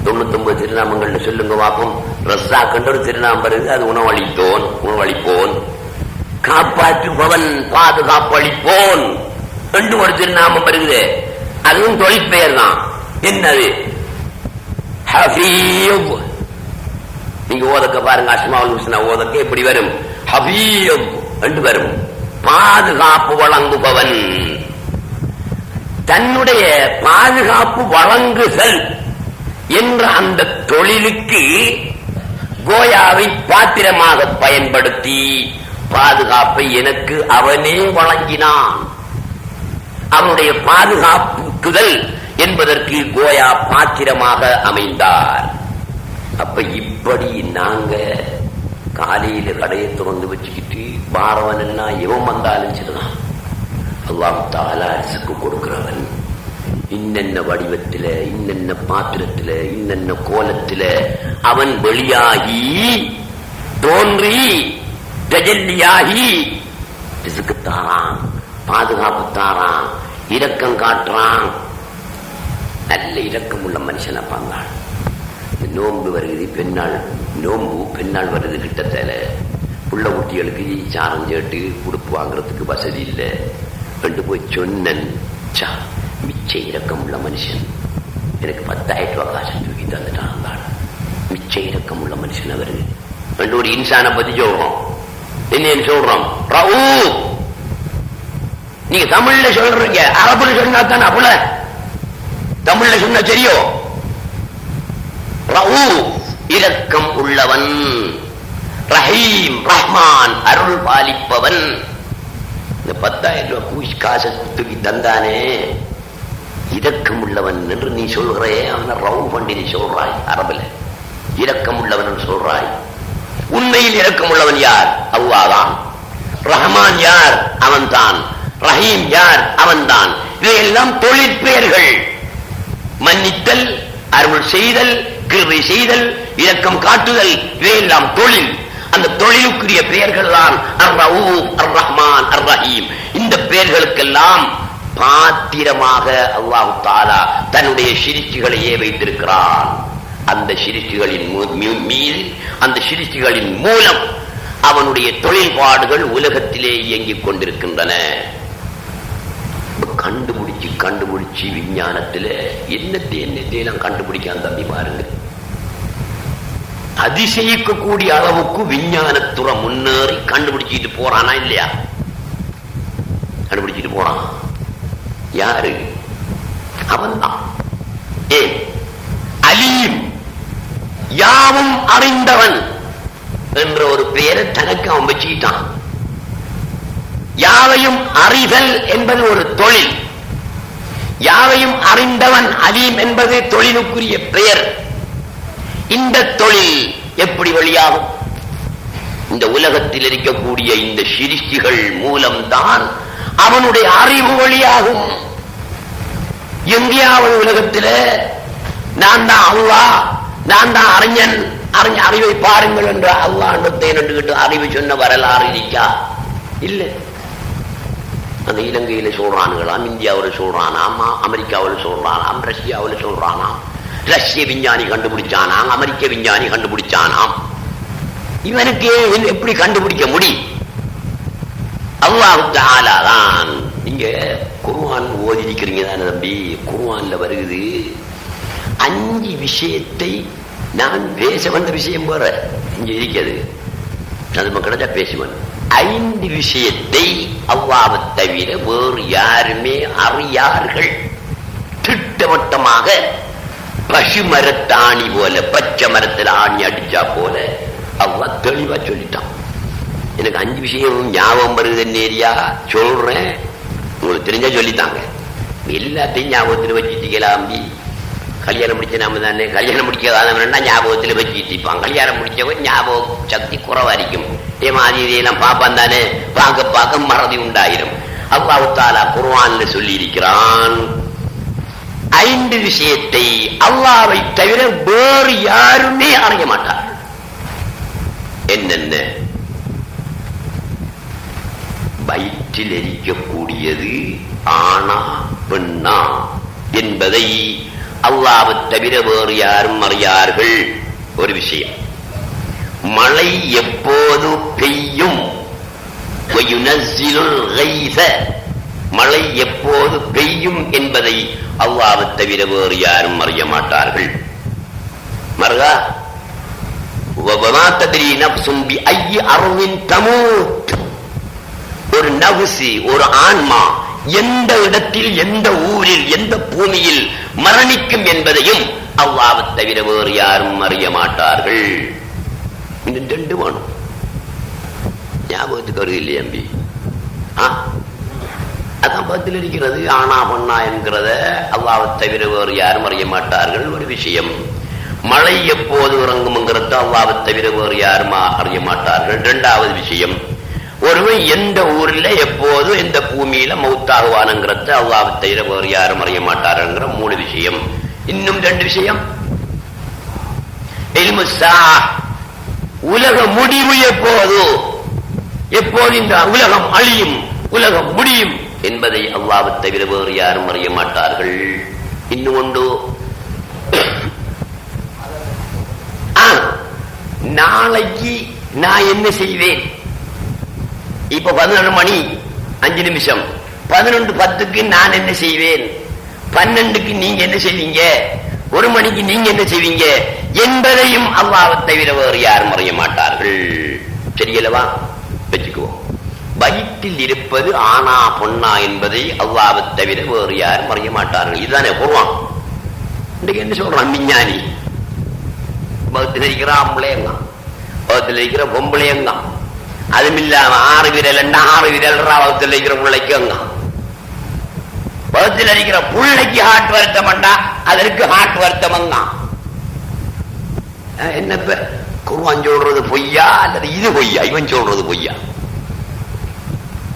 99 திருநாமங்கள் சொல்லுங்க வாக்கும். ரஸாக் என்ற ஒரு திருநாமம் வருது, அது உணவளிப்போன், காப்பாற்றுபவன், பாதுகாப்பளிப்போன் என்று ஒரு திருநாமம் வருகிறது. அதுவும் தொழிற்பெயர் தான். என்னது? ஹஃபீஸ். நீங்க ஓதக்க பாருங்க, அஸ்மாவுல் ஹுஸ்னா ஓதக்க எப்படி வரும்? ஹஃபீஸ் என்று வரும். பாதுகாப்பு வழங்குபவன். தன்னுடைய பாதுகாப்பு வழங்குதல் என்ற அந்த தொழிலுக்கு கோயாவை பாத்திரமாக பயன்படுத்தி பாதுகாப்பை எனக்கு அவனே வழங்கினான். அவனுடைய பாதுகாப்புதல் என்பதற்கு கோயா பாத்திரமாக அமைந்தார். அப்ப இப்படி நாங்க காலையில கடையை திறந்து வச்சுக்கிட்டு பாரவன் எல்லாம் எவன் வந்தாலும் சரிதான், அல்லாஹ் தஆலா ரிஸ்க் கொடுக்கிறவன். இன்னென்ன வடிவத்தில, இன்னென்ன பாத்திரத்தில, இன்னென்ன கோலத்தில அவன் வெளியாகி தோன்றி தஜல்லியாகி ரிஸ்க் தாரான், பாதுகாப்பு தாரான், இரக்கம் காட்டுறான். நல்ல இரக்கம் உள்ள மனுஷனை பார்த்தான். நோன்பு வருகிறது, பெண்ணாள் வருது. கிட்டத்தல புள்ள குட்டிகளுக்கு சாரம் சேட்டு உடுப்பு வாங்குறதுக்கு வசதி இல்லை என்று போய் சொன்னன். மிச்ச இரக்கம் உள்ள மனுஷன், எனக்கு 10,000 ரூபாய் காசு தூக்கி தந்துட்டான். மிச்ச இரக்கம் உள்ள மனுஷன் அவரு ரெண்டு ஒரு இன்சானை பத்தி சொல்றோம். என்ன சொல்றோம்? ரவுஃப். நீங்க தமிழ்ல சொல்றீங்க, அரபுல சொன்னா தானே அப்புல தமிழ்ல சொன்ன தெரியும். ரவுஃப் இரக்கம் உள்ளவன், ரஹீம் ரஹ்மான் அருள் பாலிப்பவன். இந்த 10,000 ரூபாய் கூஷ் காசை தூக்கி தந்தானே, இரக்கம் உள்ளவன் என்று நீ சொல்கிறே, அவன ரவுஃப் என்று நீ சொல்றாய். அரபுல இரக்கம் உள்ளவன் சொல்றாய். உண்மையில் இரக்கம் உள்ளவன் யார்? அல்லாஹ் தான். ரஹ்மான் யார்? அவன் தான். ரஹீம் யார்? அவன் தான். இவையெல்லாம் தொழிற்பெயர்கள். மன்னித்தல், அருள் செய்தல், கிருபை செய்தல், இரக்கம் காட்டுதல், இவையெல்லாம் தொழில். அந்த தொழிலுக்குரிய பெயர்கள் தான் அர் ரவுஃப், அர் ரஹ்மான், அர் ரஹீம். இந்த பெயர்களுக்கெல்லாம் பாத்திரமாக அல்லாஹ் தஆலா தன்னுடைய சிருஷ்டிகளையே வைத்திருக்கிறான். அந்த சிருஷ்டிகளின் மீது, அந்த சிருஷ்டிகளின் மூலம் அவனுடைய தொழில்பாடுகள் உலகத்திலே இயங்கிக் கொண்டிருக்கின்றன. கண்டுபிடிச்ச கண்டுபிடிச்சு விஞ்ஞானத்துல என்னத்தையெல்லாம் கண்டுபிடிக்காம தம்பி பாருங்க. அதிசயிக்கக்கூடிய அளவுக்கு விஞ்ஞானத்துறை முன்னேறி கண்டுபிடிச்சிட்டு போறானா இல்லையா? கண்டுபிடிச்சிட்டு போறான். யாரு? அவன் தான். ஏன்? அலீம், யாவும் அறிந்தவன் என்ற ஒரு பெயரை தனக்கு அவன் வச்சுக்கிட்டான். யாவையும் அறிதல் என்பது ஒரு தொழில். யாவையும் அறிந்தவன் அலீம் என்பது தொழிலுக்குரிய பெயர். இந்த தொழில் எப்படி வழியாகும்? இந்த உலகத்தில் இருக்கக்கூடிய இந்த சிருஷ்டிகள் மூலம்தான் அவனுடைய அறிவு வழியாகும். எங்கேயாவது உலகத்தில் நான் தான் அல்லாஹ், நான் தான் அறிஞன், அறிவை பாருங்கள் என்ற அல்லாஹ் நின்றுகிட்டு அறிவு சொன்ன வரலாறு இருக்கா? இல்லை. அந்த இலங்கையில சொல்றானுங்களாம், இந்தியாவில் சொல்றானாம், அமெரிக்காவில் சொல்றானாம், ரஷ்யாவில் சொல்றானாம். ரஷ்ய விஞ்ஞானி கண்டுபிடிச்சானாம், அமெரிக்க விஞ்ஞானி கண்டுபிடிச்சானாம். இவனுக்கு எப்படி கண்டுபிடிக்க முடியும்? அல்லாஹ் தஆலா தான். நீங்க குர்ஆன் ஓதி இருக்கிறீங்க தானே தம்பி? குர்ஆன்ல வருகிறது 5 விஷயத்தை நான் பேச வந்த விஷயம் போற இங்க இருக்கிறது. அது மக்களா பேசுவேன். 5 விஷயத்தை அல்லாஹ்வை தவிர வேறு யாருமே அறியார்கள். திட்டவட்டமாக பசுமரத்தாணி போல, பச்சை மரத்தில் ஆணி அடிச்சா போல அல்லாஹ் தெளிவா சொல்லிட்டான். எனக்கு 5 விஷயம் ஞாபகம் வருது. நேரியா சொல்றேன், உங்களுக்கு தெரிஞ்சா சொல்லித்தாங்க. எல்லாத்தையும் ஞாபகத்தில் வச்சுக்கலாம். கல்யாணம் முடிச்ச நாம தானே, கல்யாணம் முடிக்காதவன்னா ஞாபகத்தில் வச்சுப்பான். கல்யாணம் முடிச்சவன் ஞாபக சக்தி குறைவாரிக்கும். இதையெல்லாம் பார்ப்பான் தானே, பார்க்க பார்க்க மறதி உண்டாயிரும். அல்லாஹ் தஆலா குர்ஆன்ல சொல்லி இருக்கிறான் 5 விஷயத்தை அல்லாஹ்வை தவிர வேறு யாருமே அறிய மாட்டார். என்னென்ன? வயிற்றில் எரிக்கக்கூடியது ஆனா பெண்ணா என்பதை அல்லாஹ்வை தவிர வேறு யாரும் அறியார்கள். ஒரு விஷயம். மழை எப்போது பெய்யும்? மழை எப்போது பெய்யும் என்பதை அல்லாஹ்வை தவிர வேறு யாரும் அறிய மாட்டார்கள். மர்கா வமா தத்ரி நஃப்சும் பிஅய்யி அர்தின் தமூத். ஒரு நஃப்ஸ், ஒரு ஆன்மா எந்த இடத்தில், எந்த ஊரில், எந்த பூமியில் மரணிக்கும் என்பதையும் அல்லாஹ்வை தவிர வேறு யாரும் அறிய மாட்டார்கள். இன்னும் 2 வேணும். ஞாபகத்துக்கு வருது இல்லையா அம்பி? அதான் பதில் இருக்கிறது. ஆனா பொண்ணா என்கிறத அல்லாஹ்வை தவிர வேறு யாரும் அறிய மாட்டார்கள். ஒரு விஷயம். மழை எப்போது இறங்கும்ங்கிறத அல்லாஹ்வை தவிர வேறு யாரும் அறிய மாட்டார்கள். 2வது விஷயம். ஒருவன் எந்த ஊர்ல எப்போது எந்த பூமியில மௌத்தாகுவானுங்கிறத அல்லாஹ்வை தவிர வேறு யாரும் அறிய மாட்டார்கள். 3 விஷயம். இன்னும் 2 விஷயம். இல்மு ஸாஅ, உலக முடிவு எப்போது, எப்போது இந்த உலகம் அழியும், உலகம் முடியும் என்பதை அல்லாஹ்வை தவிர வேறு யாரும் அறிய மாட்டார்கள். இன்னும் ஒன்று, நாளைக்கு நான் என்ன செய்வேன்? இப்ப 11 மணி 5 நிமிஷம், 11:10க்கு நான் என்ன செய்வேன், 12க்கு நீங்க என்ன செய்வீங்க, 1 மணிக்கு நீங்க என்ன செய்வீங்க என்பதையும் அல்லாஹ்வை தவிர வேறு யாரும் அறிய மாட்டார்கள். சரியல்லவா? வச்சுக்குவோம். வயிற்றில் இருப்பது ஆனா பொண்ணா என்பதை அல்லாஹ்வை தவிர வேறு யாரும் அறிய மாட்டார்கள். இதுதானே குர்ஆன். இன்னைக்கு என்ன சொல்றான் விஞ்ஞானி? பௌத்தில் இருக்கிற ஆம்பளையங்க, பௌத்தில் இருக்கிற பொம்பளையங்க, அதுவும் இல்லாம 6 விரல் 6 விரல் பௌத்தில் இருக்கிற பிள்ளைக்குங்க, பௌத்தில் இருக்கிற பிள்ளைக்கு ஹார்ட் வருத்தம்டா, அதற்கு ஹார்ட் வருத்தமங்க. என்ன குர்ஆன் சொல்றது பொய்யா அல்லது இது பொய்யா? இவன் சொல்றது பொய்யா?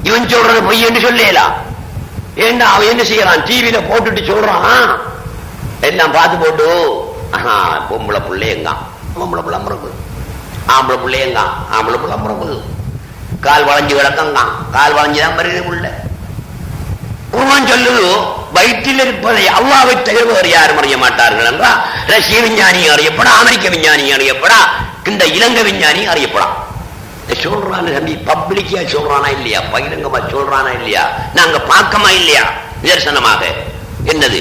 இவன் சொல்றது பொய் என்று சொல்லலாம். ஏன்னா அவன் என்ன செய்யறான்? டிவியில போட்டுட்டு சொல்றான், எல்லாம் பார்த்து போட்டு, பொம்பளை பிள்ளையங்க, பொம்பளை பிள்ளை முறப்பு, ஆம்பளை பிள்ளையங்க, ஆம்பளை பிள்ளை முறப்பு, கால் வளைஞ்சு கிடக்கங்க, கால் வளைஞ்சுதான் வருது உள்ள. குர்ஆன் சொல்லுது வயிற்றில் இருப்பதை அல்லாஹ்வை தவிர வேறு யாரும் அறிய மாட்டார்கள் என்றா, ரஷ்ய விஞ்ஞானி அறியப்படா, அமெரிக்க விஞ்ஞானி அறியப்படா, இந்த இலங்கை விஞ்ஞானி அறியப்படா. சொல்றான் தம்பி, பப்ளிக்கா சொல்றானா இல்லையா, பகிரங்கமா சொல்றானா இல்லையா, நாங்க பார்க்கமா இல்லையா? நிதர்சனமாக. என்னது?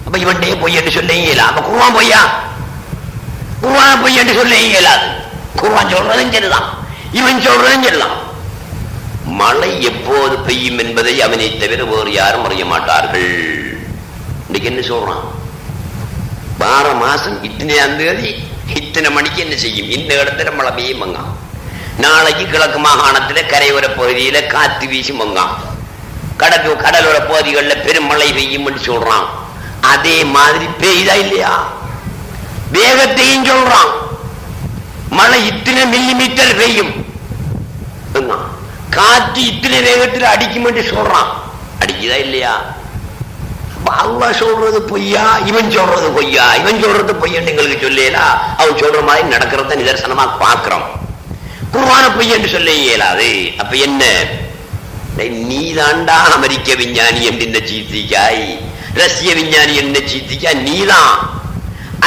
அப்ப இவன்டே பொய் என்று சொல்ல இயலா. அப்ப குர்ஆன் பொய்யா? குர்ஆன் பொய் என்று சொல்ல இயலாது. குர்ஆன் சொல்றதும் சரிதான், இவன் சொல்றதும் சரிதான். மழை எப்போது பெய்யும் என்பதை அவனை தவிர வேறு யாரும் அறிய மாட்டார்கள். இன்னைக்கு என்ன சொல்றான்? 12 மாசம் இத்தனையாம் தேதி இத்தனை மணிக்கு என்ன செய்யும், இந்த இடத்துல மழை பெய்யும் மங்கான். நாளைக்கு கிழக்கு மாகாணத்தில் கரையோர பகுதியில காத்து வீசி மங்கான். கடலோர பகுதிகளில் பெருமழை பெய்யும் என்று சொல்றான். அதே மாதிரி பெய்தா இல்லையா? வேகத்தையும் சொல்றான். மழை இத்தனை மில்லிமீட்டர் பெய்யும், காற்று இத்தனை வேகத்தில் அடிக்கும் என்று சொல்றான். அடிக்குதா இல்லையா? அல்லாஹ் சொல்றது பொய்யா, இவன் சொல்றது பொய்யா? இவன் சொல்றது பொய்யன்னு எங்களுக்கு சொல்லலா, அவன் சொல்ற மாதிரி நடக்கிறத நிதர்சனமா பார்க்கிறோம். குர்ஆன பொய் என்று சொல்ல இயலாது. அப்ப என்ன? நீ தாண்டா அமெரிக்க விஞ்ஞானி என்று என்ன சீத்திக்காய், ரஷ்ய விஞ்ஞானி என்ன சீத்திக்காய்? நீதான்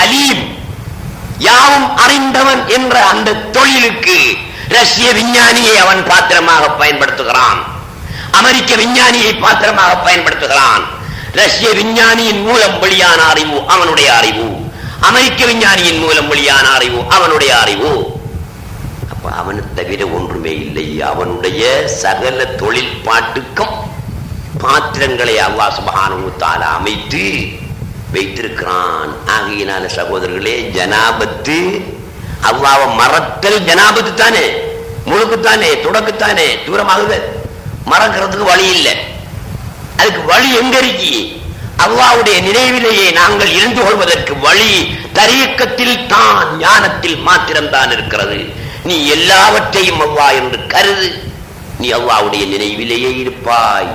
அலீம், யாவும் அறிந்தவன் என்ற அந்த தொழிலுக்கு ரஷ்ய விஞ்ஞானியை அவன் பாத்திரமாக பயன்படுத்துகிறான், அமெரிக்க விஞ்ஞானியை பாத்திரமாக பயன்படுத்துகிறான். ரஷ்ய விஞ்ஞானியின் மூலம் வெளியான அறிவு அவனுடைய அறிவு, அமெரிக்க விஞ்ஞானியின் மூலம் வெளியான அறிவு அவனுடைய அறிவு. அப்ப அவனை தவிர ஒன்றுமே இல்லை. அவனுடைய சகல தொழில்பாட்டுக்கும் பாத்திரங்களை அல்லாஹ் சுப்ஹானஹு வ தஆலா அமைத்து வைத்திருக்கிறான். ஆகையினால சகோதரர்களே, ஜனாபத்து அல்லாஹ்வை மறத்தல் ஜனாபத்து தானே, முழுக்குத்தானே, தொடக்குத்தானே, தூரமாகுது. மறக்கிறதுக்கு வழி இல்லை. அதுக்கு வழி எங்க இருக்கு? அல்லாஹ்வுடைய நினைவிலேயே நாங்கள் இருந்து கொள்வதற்கு வழி தரீக்கத்தில் தான், ஞானத்தில் மாத்திரம்தான் இருக்கிறது. நீ எல்லாவற்றையும் அல்லாஹ் என்று கருது, நீ அல்லாஹ்வுடைய நினைவிலேயே இருப்பாய்.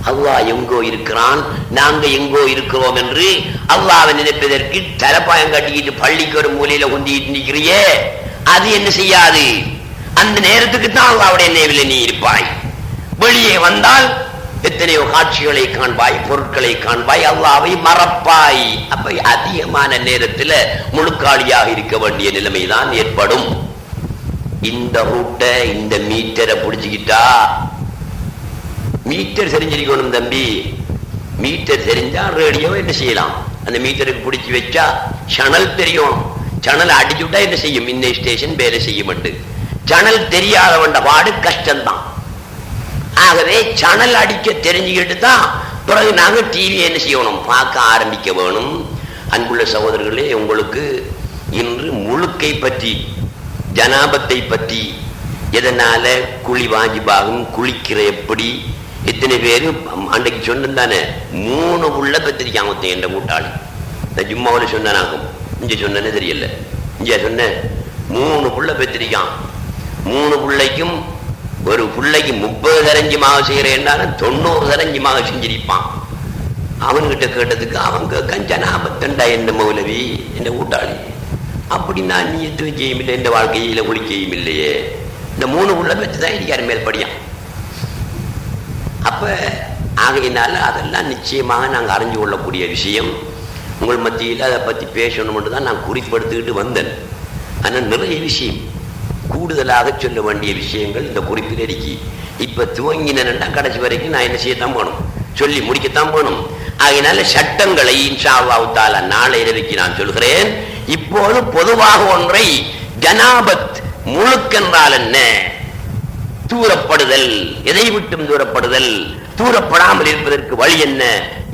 அல்லாஹ் எங்கோ இருக்கிறான், நாங்க எங்கோ இருக்கிறோம் என்று அல்லாஹ்வை நினைப்பதற்கு தலப்பாயம் கட்டிக்கிட்டு பள்ளிக்கு ஒரு மூலையில கொண்டிட்டு நிற்கிறியே, அது என்ன செய்யாது. அந்த நேரத்துக்கு தான் அல்லாஹ்வுடைய நினைவிலே நீ இருப்பாய். வெளியே வந்தால் எத்தனையோ காட்சிகளை காண்பாய், பொருட்களை காண்பாய், அல்லாஹ்வை மறப்பாய். அப்ப அதிகமான நேரத்தில் முழுக்காளியாக இருக்க வேண்டிய நிலைமைதான் ஏற்படும். இந்த ரூட்டை, இந்த மீட்டரை பிடிச்சுக்கிட்டா, மீட்டர் தெரிஞ்சிருக்கணும் தம்பி. மீட்டர் தெரிஞ்சா ரேடியோ என்ன செய்யலாம், அந்த மீட்டருக்கு பிடிச்சி வச்சா சனல் தெரியும். சனல் அடிச்சுட்டா என்ன செய்யும், இந்த ஸ்டேஷன் வேலை செய்ய மாட்டேன். சனல் தெரியாதவண்ட பாடு கஷ்டம்தான். ஆகவே சனல் அடிக்க தெரிஞ்சுக்கிட்டு தான் பிறகு நாங்கள் டிவி என்ன செய்யணும், பார்க்க ஆரம்பிக்க வேணும். அன்புள்ள சகோதரர்களே, உங்களுக்கு இன்று முழுக்கை பற்றி, ஜனாபத்தை பற்றி, எதனால குழி வாஜிபாகும், குளிக்கிற எப்படி, எத்தனை பேர் அன்றைக்கு சொன்னானே 3 புள்ள பெற்றிருக்காங்க என்ற கூட்டாளி. இந்த ஜும்மாவில் சொன்னானாகும், இங்க சொன்னே தெரியல, இங்க சொன்ன 3 புள்ள பெற்றிருக்கான். 3 பிள்ளைக்கும் ஒரு பிள்ளைக்கு 30 தரஞ்சிமாக செய்யறேன்னாலும் 90 தரஞ்சிமாக செஞ்சிருப்பான். அவன்கிட்ட கேட்டதுக்கு அவன் கேட்கான், ஜனாபத்தண்டா என்ன மௌலவி என்ற கூட்டாளி, அப்படி நான் நீயத்து வைக்கையும் இல்லை, இந்த வாழ்க்கையில குளிக்கையும் இல்லையே, இந்த 3 உள்ள வச்சுதான் இருக்காரு மேல்படியான். அப்ப ஆகையினால அதெல்லாம் நிச்சயமாக நாங்கள் அறிஞ்சு கொள்ளக்கூடிய விஷயம். உங்கள் மத்தியில் அதை பற்றி பேசணும்னு தான் நான் குறிப்பெடுத்துக்கிட்டு வந்தேன். ஆனால் நிறைய விஷயம் கூடுதலாக சொல்ல வேண்டிய விஷயங்கள் இந்த குறிப்பில் இருக்கி. இப்ப துவங்கினா கடைசி வரைக்கும் நான் என்ன செய்யத்தான் போகணும், சொல்லி முடிக்கத்தான் போகணும். ஆகையினால சட்டங்களை இன்ஷா அல்லாஹ் தஆலா நாளை இரவுக்கு நான் சொல்கிறேன். இப்போது பொதுவாக ஒன்றை, ஜனாபத் முழுக்கென்றால் என்ன, தூரப்படுதல், எதை விட்டும் தூரப்படுதல், தூரப்படாமல் இருப்பதற்கு வழி என்ன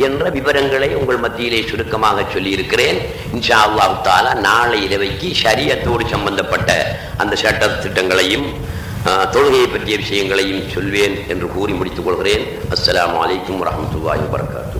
என்ற விவரங்களை உங்கள் மத்தியிலே சுருக்கமாக சொல்லி இருக்கிறேன். இன்ஷா அல்லாஹ் தஆலா நாளை இரவைக்கு ஷரியத்தோடு சம்பந்தப்பட்ட அந்த சட்ட திட்டங்களையும் தொழுகையை பற்றிய விஷயங்களையும் சொல்வேன் என்று கூறி முடித்துக் கொள்கிறேன். அஸ்ஸலாமு அலைக்கும் வரஹ்மத்துல்லாஹி வபரகாத்துஹு.